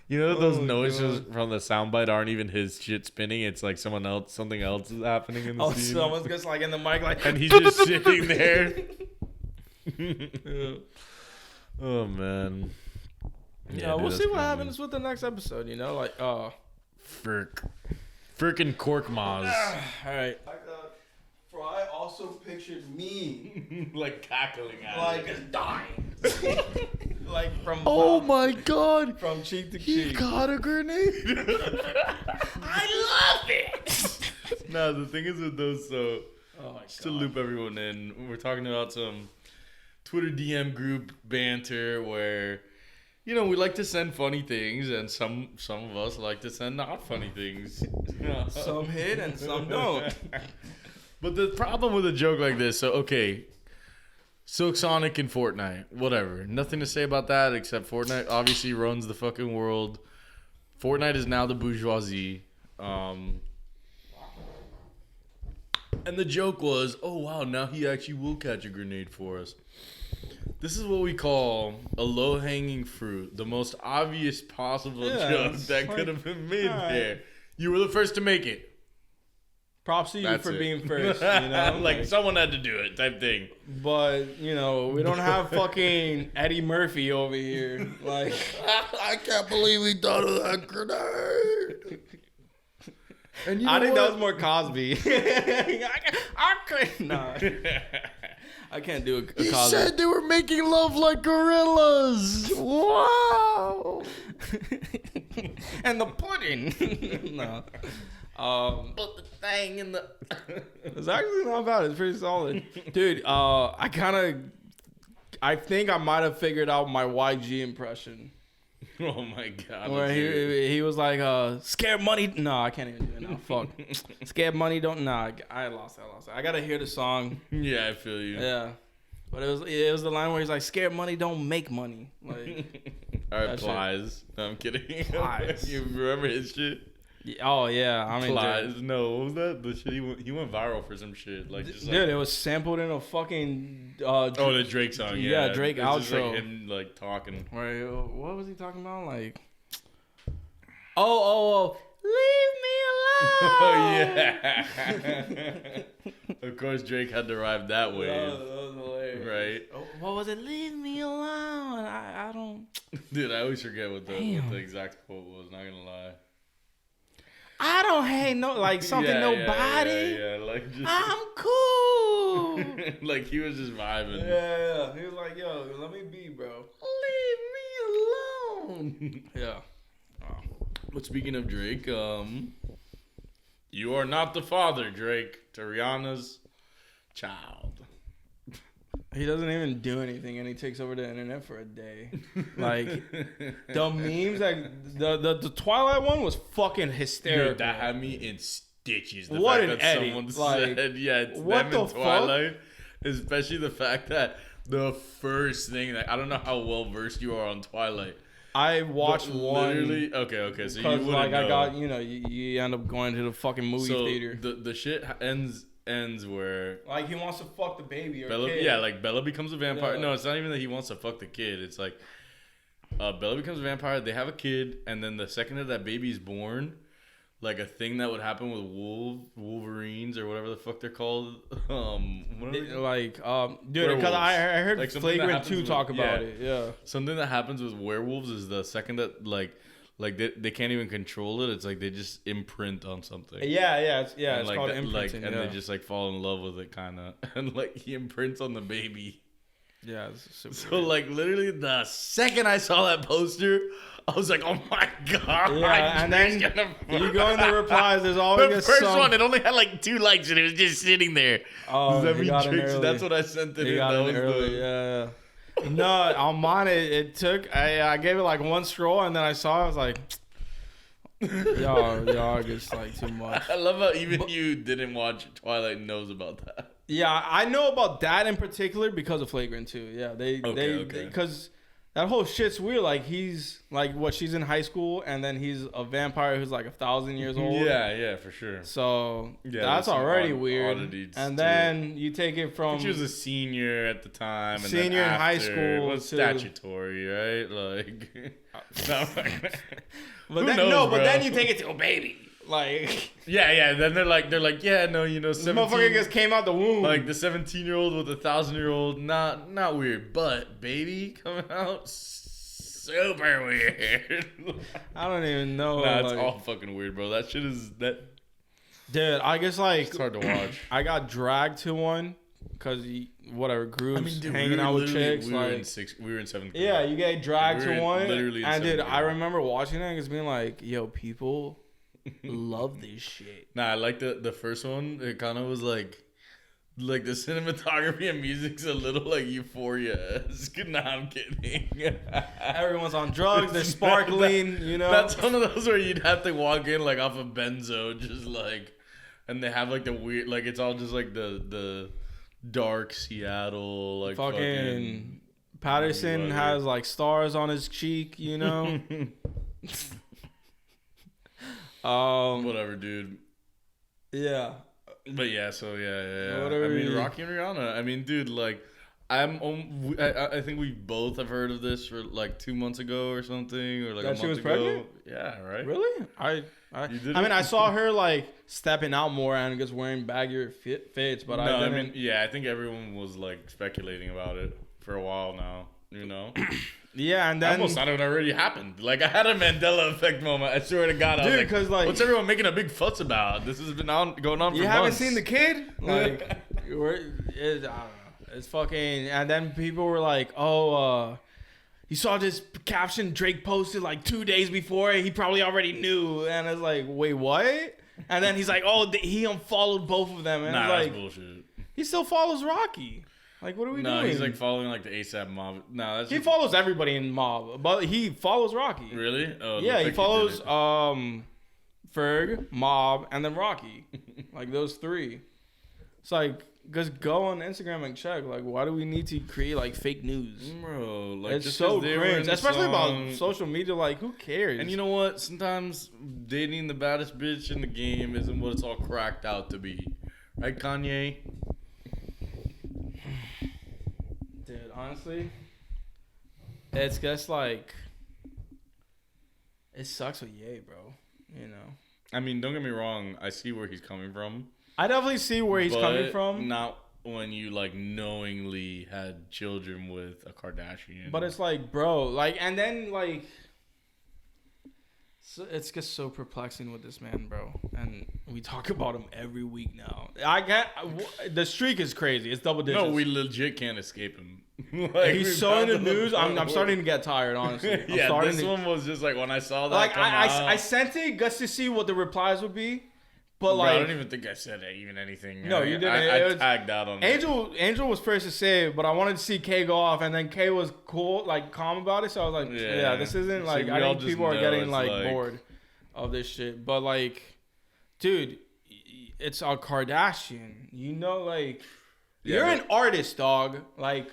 Those noises from the soundbite aren't even his shit spinning. It's like something else is happening in the scene. Someone's just like in the mic, like, and he's just sitting there. Oh man. Yeah, we'll see what happens with the next episode. Frickin' Cork Maz. All right. I also pictured me like cackling at like just dying. Like from my god, from cheek to he cheek. got a grenade. I love it. No, the thing is with those, so just to loop everyone in, we're talking about some Twitter DM group banter where we like to send funny things, and some of us like to send not funny things. Some hit and some don't. But the problem with a joke like this, so okay, Silk Sonic and Fortnite, whatever. Nothing to say about that except Fortnite obviously runs the fucking world. Fortnite is now the bourgeoisie. And the joke was, oh wow, now he actually will catch a grenade for us. This is what we call a low-hanging fruit. The most obvious possible joke that could have been made there. You were the first to make it. Props to you for being first, like someone had to do it type thing. But, we don't have fucking Eddie Murphy over here. Like, I can't believe we thought of that grenade. And I think that was more Cosby. I couldn't. Nah. I can't do a Cosby. He said they were making love like gorillas. Wow. And the pudding. No. Put the thing in the. It's actually not bad. It's pretty solid, dude. I think I might have figured out my YG impression. Oh my god. Where he was like, scared money. No, I can't even do it now. Fuck. Scared money don't. Nah, I lost it. I gotta hear the song. Yeah, I feel you. Yeah. But it was the line where he's like, scared money don't make money. Like, all right, Plies. No, I'm kidding. Plies. You remember his shit? Oh yeah, I mean, Plies. No, what was that? The shit he went viral for some shit. Like, just dude, it was sampled in a fucking. the Drake song. Yeah, Drake it's outro. Just like him like talking. Where what was he talking about? Like, oh, leave me alone. Oh yeah. Of course, Drake had to ride that wave. That was hilarious. Right. What was it? Leave me alone. I don't. Dude, I always forget what the exact quote was. Not gonna lie. I don't hate something nobody. Yeah, like just I'm cool. like he was just vibing. Yeah. He was like, yo, let me be, bro. Leave me alone. Yeah. Oh. But speaking of Drake, you are not the father, Drake, to Rihanna's child. He doesn't even do anything, and he takes over the internet for a day. Like, the memes, like, the Twilight one was fucking hysterical. Dude, that had me in stitches. The What fact an that edit. someone Like, said, yeah, it's what them in the Twilight. Especially the fact that the first thing, like, I don't know how well versed you are on Twilight. I watched one. Literally, okay, so you Because, wouldn't like, know. I got, you end up going to the fucking movie theater. The shit ends where Like, he wants to fuck the baby or Bella, kid. yeah, like Bella becomes a vampire. Yeah. No, it's not even that he wants to fuck the kid. It's like Bella becomes a vampire. They have a kid, and then the second that baby's born, like a thing that would happen with Wolverines or whatever the fuck they're called. What are they called? Dude, because I heard Like, something that Flagrant happens 2 with- talk about it. Yeah. Something that happens with werewolves is the second that like they can't even control it. It's like they just imprint on something. Yeah, it's And called that, imprinting. and they just like fall in love with it, kind of. And like he imprints on the baby. Yeah, it's super So weird. like literally the second I saw that poster, I was like, oh my god. Yeah, and then you go in the replies. There's always The first one, it only had like 2 likes and it was just sitting there. Oh, Does that he mean got in Drake? So early. that's what I sent it He in. got That in was early. Yeah. No, on mine it took. I gave it like one scroll and then I saw. I was like, y'all are just like too much. I love how even you didn't watch Twilight knows about that. Yeah, I know about that in particular because of Flagrant 2. Yeah, they because that whole shit's weird. Like he's like she's in high school and then he's a vampire who's like 1,000 years old. Yeah, for sure. So Yeah, that's some already weird. oddities And to then you take it from She was a senior at the time. And Senior then in high after, school It was to- statutory, right? Like, but who then knows, but bro? then you take it to a baby. Like yeah. Then they're like, yeah, no, this 17, motherfucker just came out the womb. like the 17-year-old with a 1,000-year-old, not weird, but baby coming out, super weird. I don't even know. Nah, it's like, all fucking weird, bro. That shit is that. dude, I guess like It's hard to watch. I got dragged to one because whatever groups dude, hanging out with chicks. We were in Like 6th. We were in 7th grade. yeah, you get dragged We were to one. literally in And dude, seventh I grade. remember watching it and just being like, yo, people love this shit. Nah, I like the first one. It kind of was like the cinematography and music's a little like Euphoria-esque. Nah, I'm kidding. Everyone's on drugs. They're sparkling. You know. That's one of those where you'd have to walk in like off a benzo, just like, and they have like the weird, like it's all just like the dark Seattle, like fucking Patterson has like stars on his cheek. You know. whatever, dude. Yeah. But yeah, so yeah. Whatever I mean, it is. Rocky and Rihanna. I mean, dude, like, I think we both have heard of this for like 2 months ago or something, or like That a she month was ago. pregnant? Yeah, right. Really? I You did mean, it? I saw her like stepping out more and just wearing baggier fits, but No, I didn't. yeah, I think everyone was like speculating about it for a while now. You know, Yeah, and I then almost thought it already happened. Like I had a Mandela effect moment. I swear to God, I was dude, like, because like what's everyone making a big fuss about? This has been going on for you haven't months. seen the kid, like I don't know. It's fucking. And then people were like, "Oh, you saw this caption Drake posted like 2 days before. He probably already knew." And it's like, "Wait, what?" And then he's like, "Oh, he unfollowed both of them." And Nah, it's that's like, bullshit. he still follows Rocky. Like, what are we No, doing? he's like following like the ASAP mob. No, that's he follows everybody in mob, but he follows Rocky. Really? Oh, Yeah, he like follows did Ferg, Mob, and then Rocky. Like those three. It's like just go on Instagram and check. Like, why do we need to create like fake news? Bro, like It's just so 'cause they were in cringe, the especially song. about social media. Like, who cares? And you know what? Sometimes dating the baddest bitch in the game isn't what it's all cracked out to be, right, Kanye? dude, honestly, it's just like it sucks with Ye, bro. You know, I mean, don't get me wrong. I see where he's coming from. I definitely see where he's coming from. Not when you like knowingly had children with a Kardashian. But it's like, bro, like, and then like, so it's just so perplexing with this man, bro. And we talk about him every week now. The streak is crazy. It's double digits. no, we legit can't escape him. Like, He's so in the news. I'm starting to get tired, honestly. This one was just like when I saw that. Like, I out, sent it just to see what the replies would be. But bro, like, I don't even think I said even anything. No, you didn't. I tagged out on Angel was first to say it, but I wanted to see K go off, and then K was cool, like calm about it. So I was like, yeah this isn't See, like we I all think just people are know getting it's like like- bored of this shit. But like, dude, it's a Kardashian. You know, like Yeah, you're but- an artist, dog. Like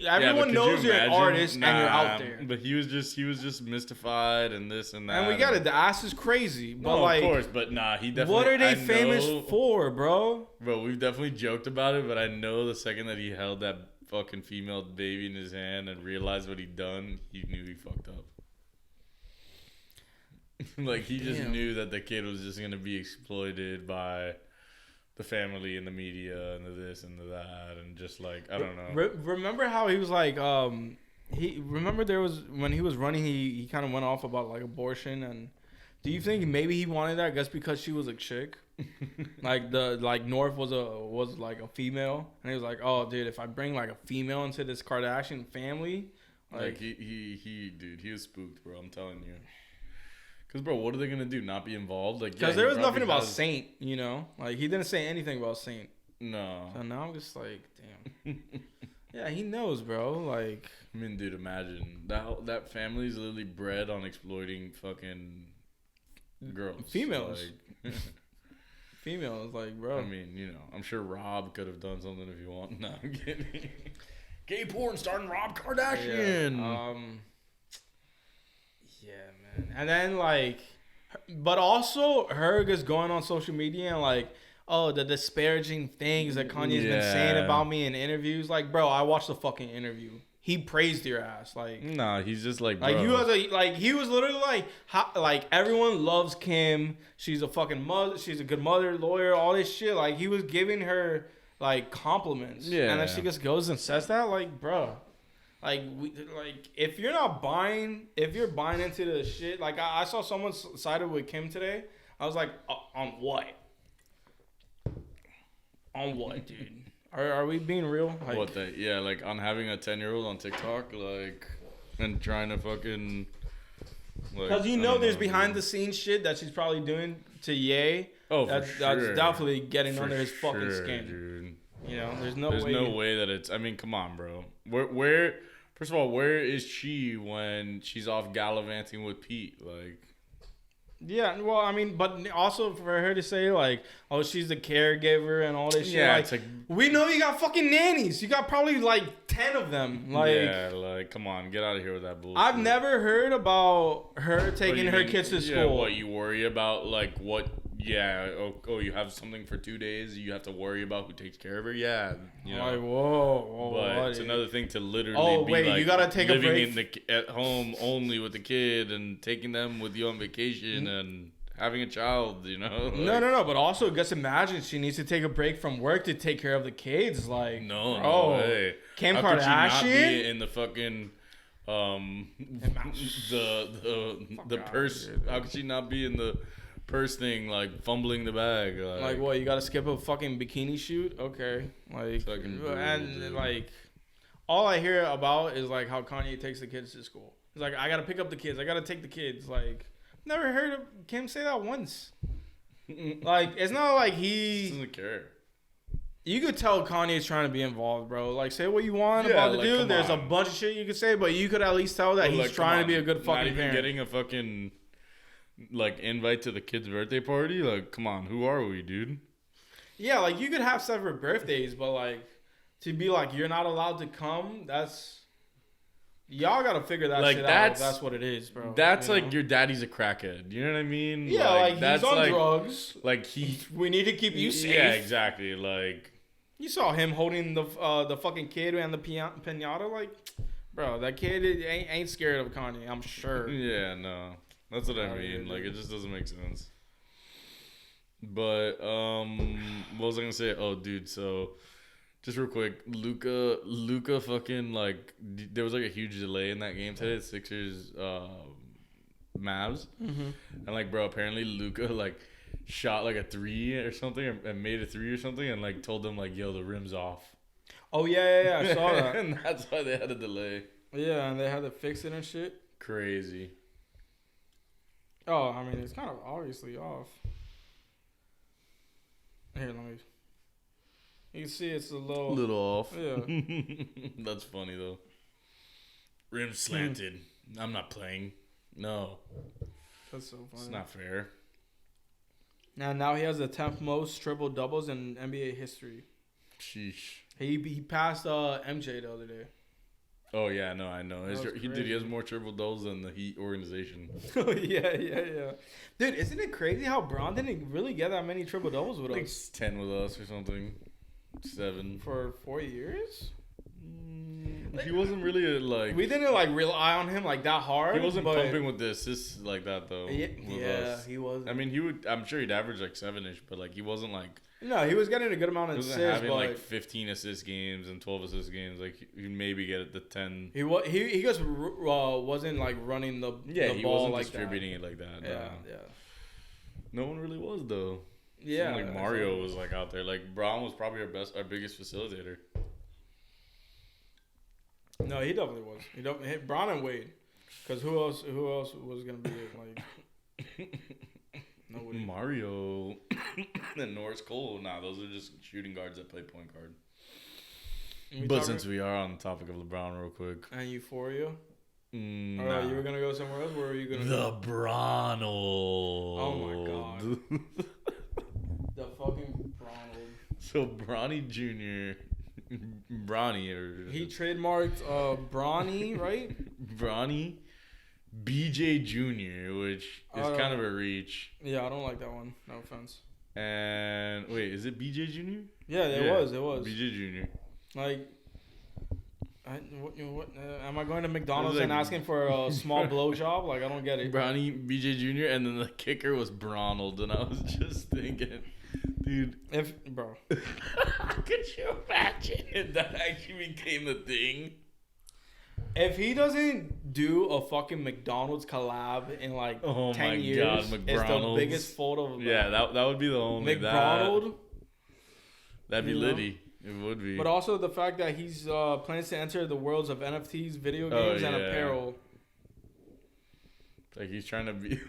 everyone could knows you you're an imagine? artist and you're out there. But he was just mystified and this and that. And we got it. The ass is crazy, but No, like, of course, but nah, he definitely. what are they I famous know- for, bro? Bro, we've definitely joked about it, but I know the second that he held that fucking female baby in his hand and realized what he'd done, he knew he fucked up. Like, he just Damn. knew that the kid was just gonna be exploited by the family and the media and the this and the that, and just like, I don't know. Remember how he was like, remember there was when he was running, he kind of went off about like abortion, and do you think maybe he wanted that just because she was a chick? Like North was like a female, and he was like, oh dude, if I bring like a female into this Kardashian family, Like, he was spooked, bro. I'm telling you. Cause, bro, what are they gonna do? Not be involved? Like, because yeah, there he was nothing probably about has- Saint, you know, like he didn't say anything about Saint. No. So now I'm just like, damn. Yeah, he knows, bro. Like, I mean, dude, imagine that family's literally bred on exploiting fucking girls, Females. Like, females, like, bro. I mean, you know, I'm sure Rob could have done something if you want. No, I'm kidding. Gay porn starring Rob Kardashian. Yeah, man. And then like, but also her just going on social media and like, oh, the disparaging things that Kanye's been saying Yeah. about me in interviews. Like, bro, I watched the fucking interview. He praised your ass. Like, Nah, he's just like, like bro. he was literally like, like everyone loves Kim. She's a fucking mother. She's a good mother, lawyer, all this shit. Like he was giving her like compliments. Yeah. And then she just goes and says that, like, bro. Like if you're buying into the shit, like I saw someone sided with Kim today. I was like, on what? On what, dude? Are we being real? Like, What the? Yeah, like on having a 10-year-old on TikTok, like, and trying to fucking. because you I know don't there's know, behind dude. the scenes shit that she's probably doing to Ye. Oh, that's for sure. that's definitely getting For under his fucking sure, skin. dude. You know, there's no There's way. no way that it's. I mean, come on, bro. Where? First of all, where is she when she's off gallivanting with Pete? Like, Yeah, well, I mean, but also for her to say like, oh, she's the caregiver and all this shit. Yeah, Like, it's like- we know you got fucking nannies. You got probably like 10 of them. Like, yeah, like, come on, get out of here with that bullshit. I've never heard about her What, taking you her mean- kids to Yeah, school. what you worry about? Like, what? Yeah. Oh, you have something for 2 days. You have to worry about who takes care of her. Yeah. You know. Like, whoa, But what it's is- another thing to literally Oh, be wait, like you gotta take a living break? at home only with the kid and taking them with you on vacation and having a child, you know? No. But also, just imagine she needs to take a break from work to take care of the kids. Like, No, bro, no way. Kim How could she not Kardashian? be in the fucking the God, purse? dude. How could she not be in the purse thing, like fumbling the bag? Like what? You gotta skip a fucking bikini shoot? Okay, like Fucking brutal, and dude. like all I hear about is like how Kanye takes the kids to school. He's like, I gotta pick up the kids. I gotta take the kids. Like, never heard of Kim say that once. Like, it's not like He he. doesn't care. You could tell Kanye's trying to be involved, bro. Like, say what you want about the like, dude. There's a on. bunch of shit you could say, but you could at least tell that But, he's like, trying to come be a on. good Not fucking even parent. getting a fucking like invite to the kid's birthday party. Like, come on, who are we, dude? Yeah, like you could have separate birthdays, but like to be like you're not allowed to come, that's y'all gotta figure that Like, shit out. If that's what it is, bro. That's you like know? your daddy's a crackhead. You know what I mean? Yeah, like that's he's on like, drugs. Like he. We need to keep you safe. Yeah, exactly. Like You saw him holding the fucking kid and the pinata, like, bro, that kid ain't scared of Kanye. I'm sure. yeah, no, that's what I mean. Like it just doesn't make sense. But what was I gonna say? Oh, dude, so just real quick, Luka fucking like there was like a huge delay in that game today. Sixers, Mavs, and like bro, apparently Luka like shot like a 3 or something and made a 3 or something and like told them like yo the rim's off. Oh yeah, I saw that. And that's why they had a delay. Yeah, and they had to fix it and shit. Crazy. Oh, I mean it's kind of obviously off. Here, let me. You can see it's a little off. Yeah. That's funny though. Rim slanted. I'm not playing. No. That's so funny. It's not fair. And now he has the 10th most triple doubles in NBA history. Sheesh. He passed MJ the other day. Oh yeah, no, I know. He crazy. has more triple doubles than the Heat organization. yeah. Dude, isn't it crazy how Bron didn't really get that many triple doubles with I think us 10 with us or something. 7. for 4 years? He wasn't really like. We didn't like rely on him like that hard. He wasn't but pumping with the assists like that though. with us. he was. I mean, he would. I'm sure he'd average like 7ish, but like he wasn't like. No, he was getting a good amount of He assists. wasn't having but like 15 assist games and 12 assist games. Like he'd maybe get it to 10. he just wasn't like running the He ball wasn't like distributing that. it like that. Yeah, No. No one really was though. yeah. Like Mario was like out there. Like Braun was probably our biggest facilitator. No, he definitely was. He definitely Bron and Wade. Because who else was gonna be like? Nobody. Mario and Norris Cole. Nah, those are just shooting guards that play point guard. But since we are on the topic of LeBron, real quick. And Euphoria. Nah. You were gonna go somewhere else. Where were you gonna? The Bronald. Oh my god. The fucking Bronald. So Bronny Jr. Bronny or He trademarked Bronny, right? Bronny BJ Jr., which is kind of a reach. Yeah, I don't like that one. No offense. And wait, is it BJ Jr.? Yeah, it was. BJ Jr. Like, am I going to McDonald's like- and asking for a small blowjob? Like, I don't get it. Bronny BJ Jr. And then the kicker was Bronald, and I was just thinking, dude, Bro. could you imagine if that actually became the thing? If he doesn't do a fucking McDonald's collab in like 10 years, it's the McDonald's. biggest photo of Yeah, that would be the only McDonald. That'd be You know? litty. It would be. But also the fact that he's plans to enter the worlds of NFTs, video games, and apparel. Like he's trying to be.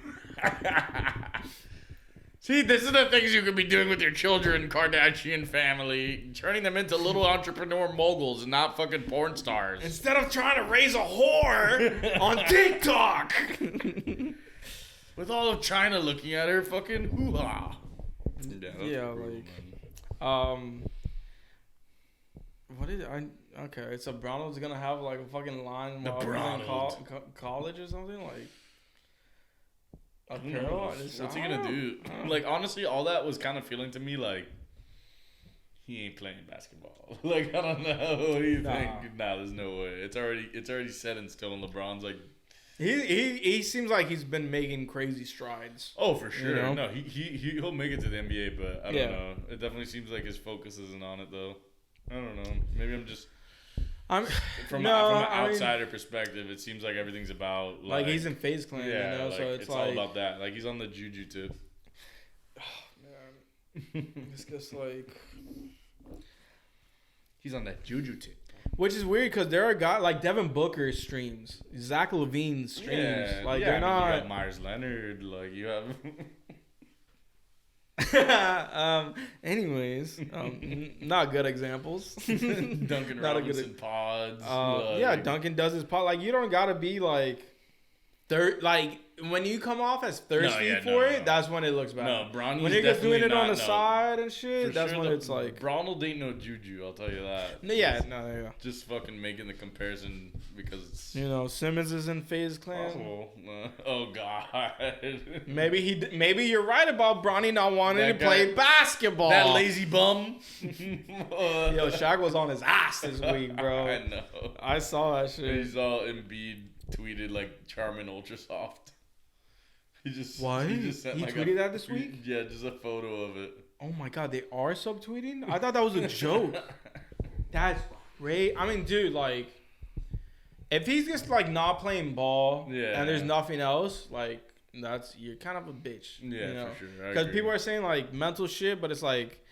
See, this is the things you could be doing with your children, Kardashian family, turning them into little entrepreneur moguls and not fucking porn stars. Instead of trying to raise a whore on TikTok. With all of China looking at her fucking hoo-ha. Yeah, what did okay, it's a Brownell's gonna have like a fucking line The while he's in Brownell. college or something like What's apparel. he gonna do? Like honestly, all that was kind of feeling to me like he ain't playing basketball. Like I don't know. What do you think? Nah, there's no way. It's already set in stone. LeBron's like he seems like he's been making crazy strides. oh for sure. You know? No, he'll make it to the NBA, but I don't know. It definitely seems like his focus isn't on it though. I don't know. Maybe I'm just from an outsider perspective. It seems like everything's about like he's in FaZe Clan, yeah, you know. like, So it's all about that. Like he's on the juju tip. Man, it's just like He's on that juju tip. which is weird because there are guys like Devin Booker streams, Zach LaVine streams, like they're You not. got Myers Leonard, like you have. Anyways, not good examples. Duncan Not a good- Robinson pods. Yeah, Duncan does his pot. Like, you don't gotta be like like when you come off as thirsty for it, that's when it looks bad. No, Bronny's when you're just doing it on the no. side and shit, For that's sure, when it's like. Ronald ain't no juju, I'll tell you that. Yeah, no, yeah. Just fucking making the comparison because it's You know, Simmons is in FaZe Clan. possible. Oh god. Maybe you're right about Bronny not wanting That to play guy- basketball. That lazy bum. Yo, Shaq was on his ass this week, bro. I know. I saw that shit. He's all Embiid tweeted like Charmin Ultra Soft. He just What? He just sent He like tweeted that this week? Yeah, just a photo of it. Oh my god, they are subtweeting? I thought that was a joke. That's great. I mean, dude, like, if he's just like not playing ball Yeah. and there's nothing else, like, you're kind of a bitch. Yeah, you know? for sure. I Because agree. people are saying like mental shit, but it's like,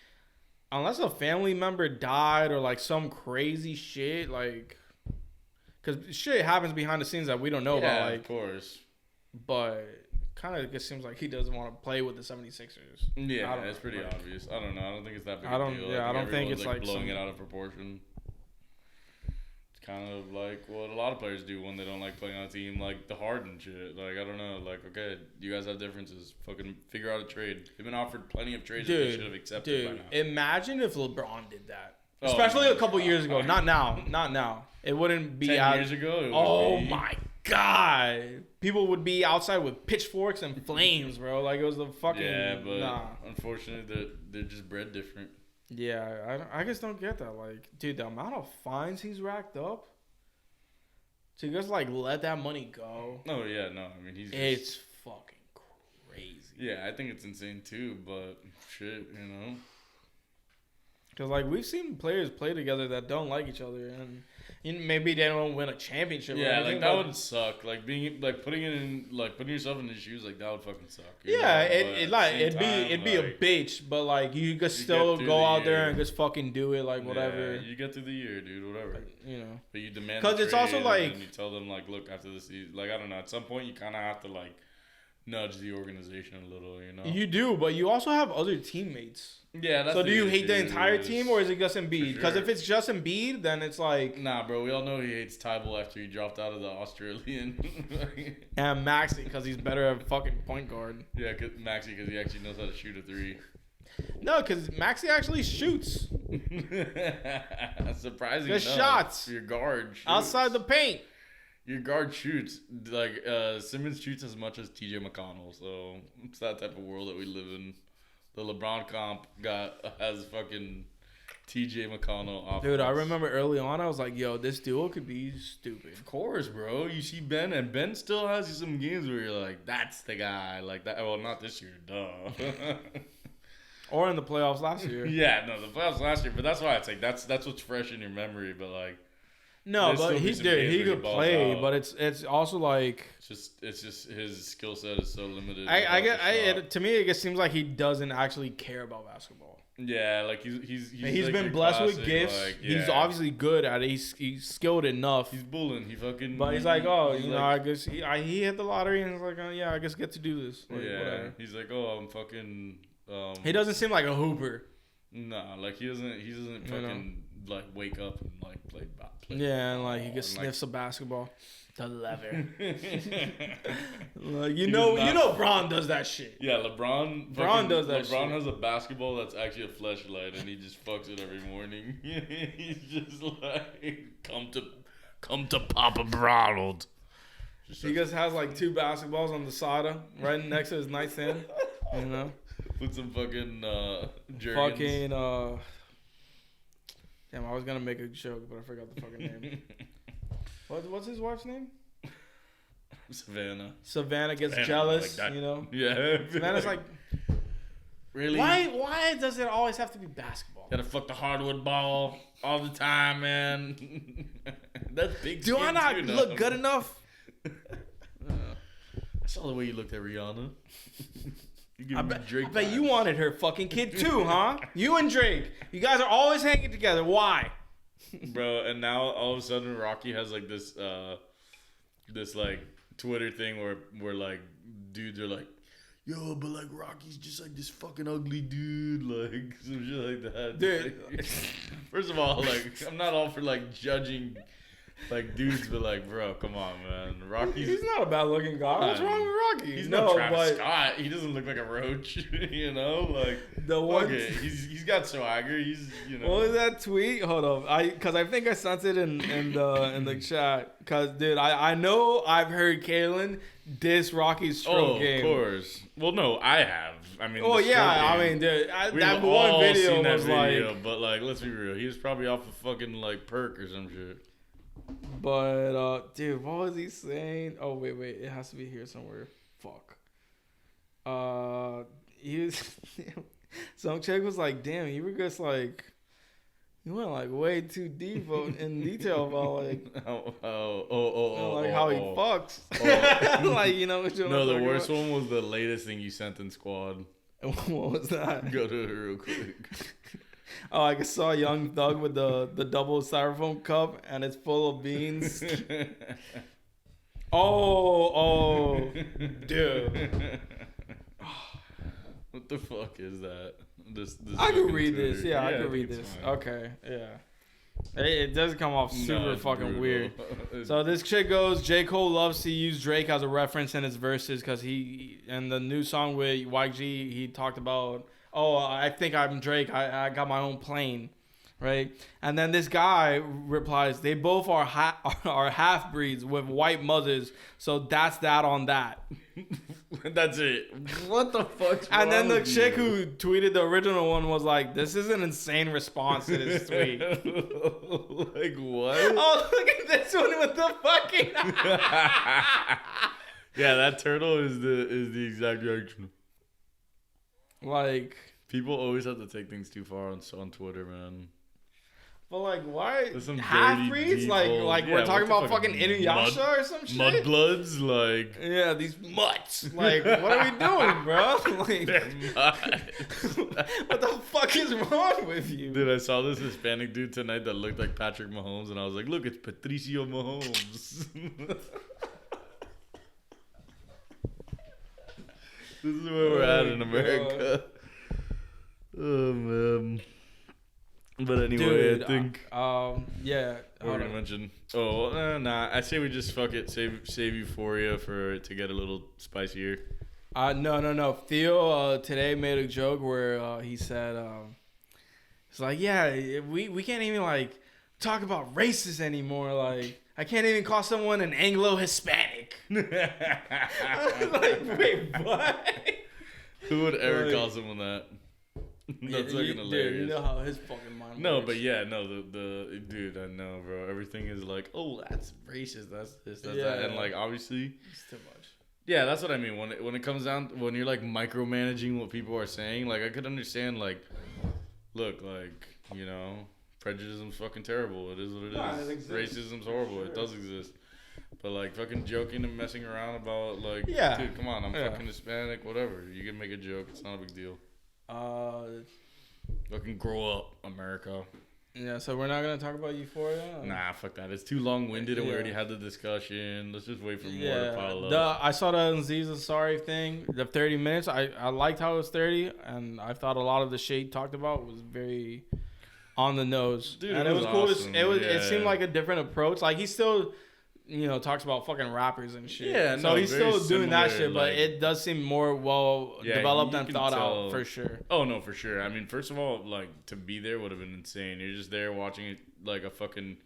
unless a family member died or like some crazy shit, like, because shit happens behind the scenes that we don't know about, Yeah, like, of course. but kind of just seems like he doesn't want to play with the 76ers. Yeah, I don't it's know, pretty like- obvious. I don't know. I don't think it's that big I don't- a deal. yeah, I don't think everyone's, it's like blowing some- it out of proportion. It's kind of like what a lot of players do when they don't like playing on a team, like the Harden shit. Like, I don't know. Like, okay, you guys have differences. Fucking figure out a trade. They've been offered plenty of trades that they should have accepted by now. Imagine if LeBron did that. Oh, Especially a my couple God. years ago. Not now. It wouldn't be 10 out. years ago, it would Oh be- my god. People would be outside with pitchforks and flames, bro. Like, it was the fucking. Yeah, but nah. unfortunately, they're just bred different. Yeah, I just don't get that. Like, dude, the amount of fines he's racked up to just like let that money go. Oh yeah, no, I mean he's. It's fucking crazy. Yeah, I think it's insane too, but shit, you know. Because, like, we've seen players play together that don't like each other, and maybe they don't win a championship. or Yeah, anything, like that but- would suck. Like being like putting yourself in his shoes, like that would fucking suck. Yeah, But at it the like same it'd time, be a like, bitch, but like you could you still get through go the out there year. and just fucking do it, like whatever. Yeah, you get through the year, dude. Whatever. You know. But you demand 'Cause the it's also, trade, and like- then you tell them like, look, after the season, like I don't know. At some point, you kind of have to like nudge the organization a little, you know. You do, but you also have other teammates. Yeah. That's So do you the hate the issue entire is- team, or is it just Embiid? Because sure. if it's just Embiid, then it's like Nah, bro. We all know he hates Tybal after he dropped out of the Australian. and Maxi because he's better at fucking point guard. Yeah, Maxi, because he actually knows how to shoot a three. No, because Maxi actually shoots Surprising Good enough, shots. Your guard shoots. outside the paint. Your guard shoots. Like Simmons shoots as much as TJ McConnell. So it's that type of world that we live in. The LeBron comp has fucking TJ McConnell off. Dude, I remember early on, I was like, yo, this duo could be stupid. Of course, bro. You see Ben, and Ben still has some games where you're like, that's the guy. Like that. Well, not this year, duh. Or in the playoffs last year. Yeah, no, the playoffs last year, but that's why it's like that's what's fresh in your memory. But like, No, There's but still he be some did. games He where he could balls play, out. but it's also like it's just his skill set is so limited. I without get the shot. to me it just seems like he doesn't actually care about basketball. Yeah, like he's He's like been your blessed with classic, gifts. like, He's yeah. obviously good at it. He's skilled enough. He's bullying. He fucking. But he's like, oh, he's you know, like- I guess he hit the lottery and he's like, oh, yeah, I guess get to do this. Like, yeah, whatever. he's like, oh, I'm fucking. He doesn't seem like a hooper. Nah, like he doesn't You fucking like wake up and like play. Yeah, and like he just and, like- sniffs a basketball. The lever. Like He you know, does not- Braun does that shit. Yeah, LeBron. Braun does that LeBron shit. has a basketball that's actually a fleshlight, and he just fucks it every morning. He's just like, come to Papa Ronald. He just has like 2 basketballs on the SATA right next to his nightstand. You know, Put some fucking jergens. fucking damn, I was gonna make a joke, but I forgot the fucking name. What's his wife's name? Savannah. Savannah gets Savannah, jealous. like that. You know, Yeah. Savannah's like, really? why does it always have to be basketball? Gotta fuck the hardwood ball all the time, man. That's big. Do I skin not too, no? look good enough? I saw the way you looked at Rihanna. You I give me Drake bet you vibes. wanted her fucking kid too, huh? You and Drake. You guys are always hanging together. Why? Bro, and now all of a sudden Rocky has like this like Twitter thing where like dudes are like, yo, but like Rocky's just like this fucking ugly dude, like some shit like that. Dude. Like, first of all, like I'm not all for like judging like dudes, but like, bro, come on, man. He's not a bad looking guy. What's wrong with Rocky? He's no Travis Scott. He doesn't look like a roach, you know. Like the one, he's got swagger. He's, you know. What was that tweet? Hold on, because I think I sent it in the chat. Cause dude, I know I've heard Kalen diss Rocky's stroke game. Of course. Well, no, I have. I mean, oh yeah, I mean, dude, that one video was like. But like, let's be real. He was probably off a fucking like perk or some shit. But dude, what was he saying? Oh wait, it has to be here somewhere. Fuck. He was some chick was like, damn, you were just like, you went like way too deep in detail about like like how he fucks. Like, you know what no, the worst one was the latest thing you sent in squad. What was that? Go to it real quick. Oh, I saw Young Thug with the double styrofoam cup and it's full of beans. Oh, dude. What the fuck is that? This I can read this. Yeah, I can read this. Fine. Okay, yeah. It does come off super fucking weird. So this chick goes, J. Cole loves to use Drake as a reference in his verses because he, in the new song with YG, he talked about, oh, I think I'm Drake. I got my own plane, right? And then this guy replies, they both are half breeds with white mothers, so that's that on that. That's it. What the fuck? And then the chick who tweeted the original one was like, this is an insane response to this tweet. Like what? Oh, look at this one with the fucking. Yeah, that turtle is the exact reaction. Like, people always have to take things too far on Twitter, man. But like, why half breeds? Like yeah, we're talking about fucking Inuyasha or some shit. Mudbloods, like yeah, these mutts. Like, what are we doing, bro? Like, what the fuck is wrong with you? Dude, I saw this Hispanic dude tonight that looked like Patrick Mahomes, and I was like, look, it's Patricio Mahomes. This is where we're at in America. Oh man. But anyway, dude, I think yeah. We're gonna mention. Oh, nah. I say we just fuck it. Save Euphoria for it to get a little spicier. No. Theo today made a joke where he said, it's like, yeah, we can't even like talk about races anymore. Like, I can't even call someone an Anglo-Hispanic. I was like, wait, what? Who would ever call someone that? That's fucking hilarious. Dude, you know how his fucking mind No, works. but yeah, no, the dude, I know, bro. Everything is like, oh, that's racist. That's this, that's that, and like obviously, it's too much. Yeah, that's what I mean. When it comes down when you're like micromanaging what people are saying, like I could understand. Like, look, like you know, prejudice's fucking terrible. It is what it is. Racism's horrible. Sure. It does exist. But like fucking joking and messing around about like, dude, come on, I'm fucking Hispanic, whatever. You can make a joke. It's not a big deal. Fucking grow up, America. Yeah, so we're not gonna talk about Euphoria? Nah, fuck that. It's too long-winded and we already had the discussion. Let's just wait for more to pile up. I saw the Aziz Ansari thing, the 30 minutes. I liked how it was 30, and I thought a lot of the shit he talked about was very on the nose. Dude, and it was cool. awesome. It seemed like a different approach. Like, he still, you know, talks about fucking rappers and shit. Yeah, so he's still doing that shit, but like, it does seem more well developed and thought out for sure. Oh no, for sure. I mean, first of all, like to be there would have been insane. You're just there watching it like a fucking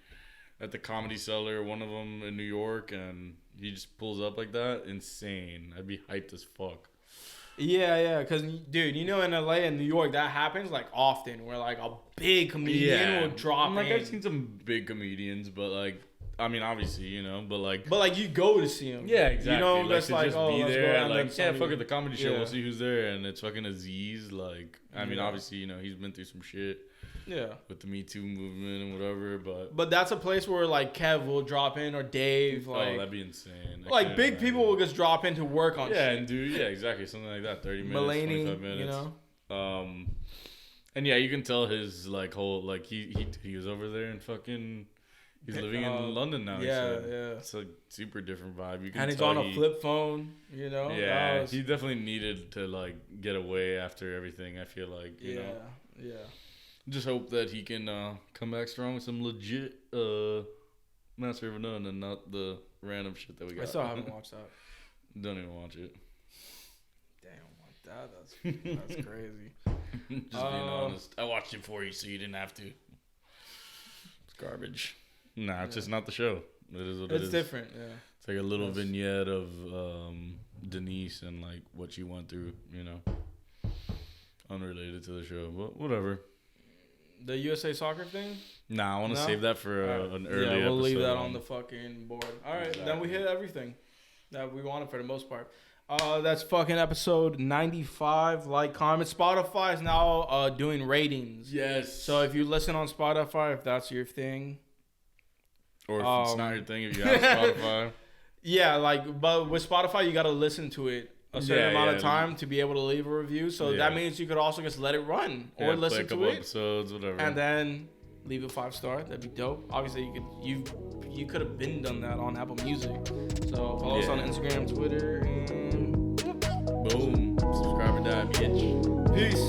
at the Comedy Cellar, one of them in New York, and he just pulls up like that. Insane. I'd be hyped as fuck. Yeah, because, dude, you know, in LA and New York, that happens, like, often, where, like, a big comedian will drop in. Like, I've seen some big comedians, but, like, I mean, obviously, you know, but, like... But, like, you go to see him. Yeah, exactly. You know, like, that's like, just oh, be let's there, go. And like, then fuck it, the comedy show, we'll yeah. see who's there, and it's fucking Aziz, like... I mean, obviously, you know, he's been through some shit. Yeah. With the Me Too movement and whatever, but... But that's a place where, like, Kev will drop in, or Dave, like... Oh, that'd be insane. Like, big people will just drop in to work on shit. And dude, yeah, exactly. Something like that. 30 minutes, Mulaney, 25 minutes. You know? And yeah, you can tell his, like, whole... Like, he was over there and fucking... He's living in London now. Yeah, he said. yeah. It's a super different vibe. You can And he's tell on a flip phone, you know? Yeah, he definitely needed to like get away after everything. I feel like you know. Yeah. Just hope that he can come back strong with some legit Master of None and not the random shit that we got. I still haven't watched that. Don't even watch it. Damn, that's crazy. Just being honest. I watched it for you, so you didn't have to. It's garbage. Nah, it's just not the show. It is what it is. It's different, yeah. It's like a little vignette of Denise and like what she went through, you know. Unrelated to the show, but whatever. The USA soccer thing? Nah, I want to save that for an early episode. Yeah, we'll leave that on the fucking board. All right, then we hit everything that we wanted for the most part. That's fucking episode 95. Like, comment. Spotify is now doing ratings. Yes. So if you listen on Spotify, if that's your thing. Or if it's not your thing, if you have Spotify. Yeah, like, but with Spotify, you got to listen to it a certain amount of time to be able to leave a review. So that means you could also just let it run or listen to it. Episodes, whatever. And then leave a 5-star. That'd be dope. Obviously, you could have been done that on Apple Music. So follow us on Instagram, Twitter, and boom. Subscribe and die, bitch. peace.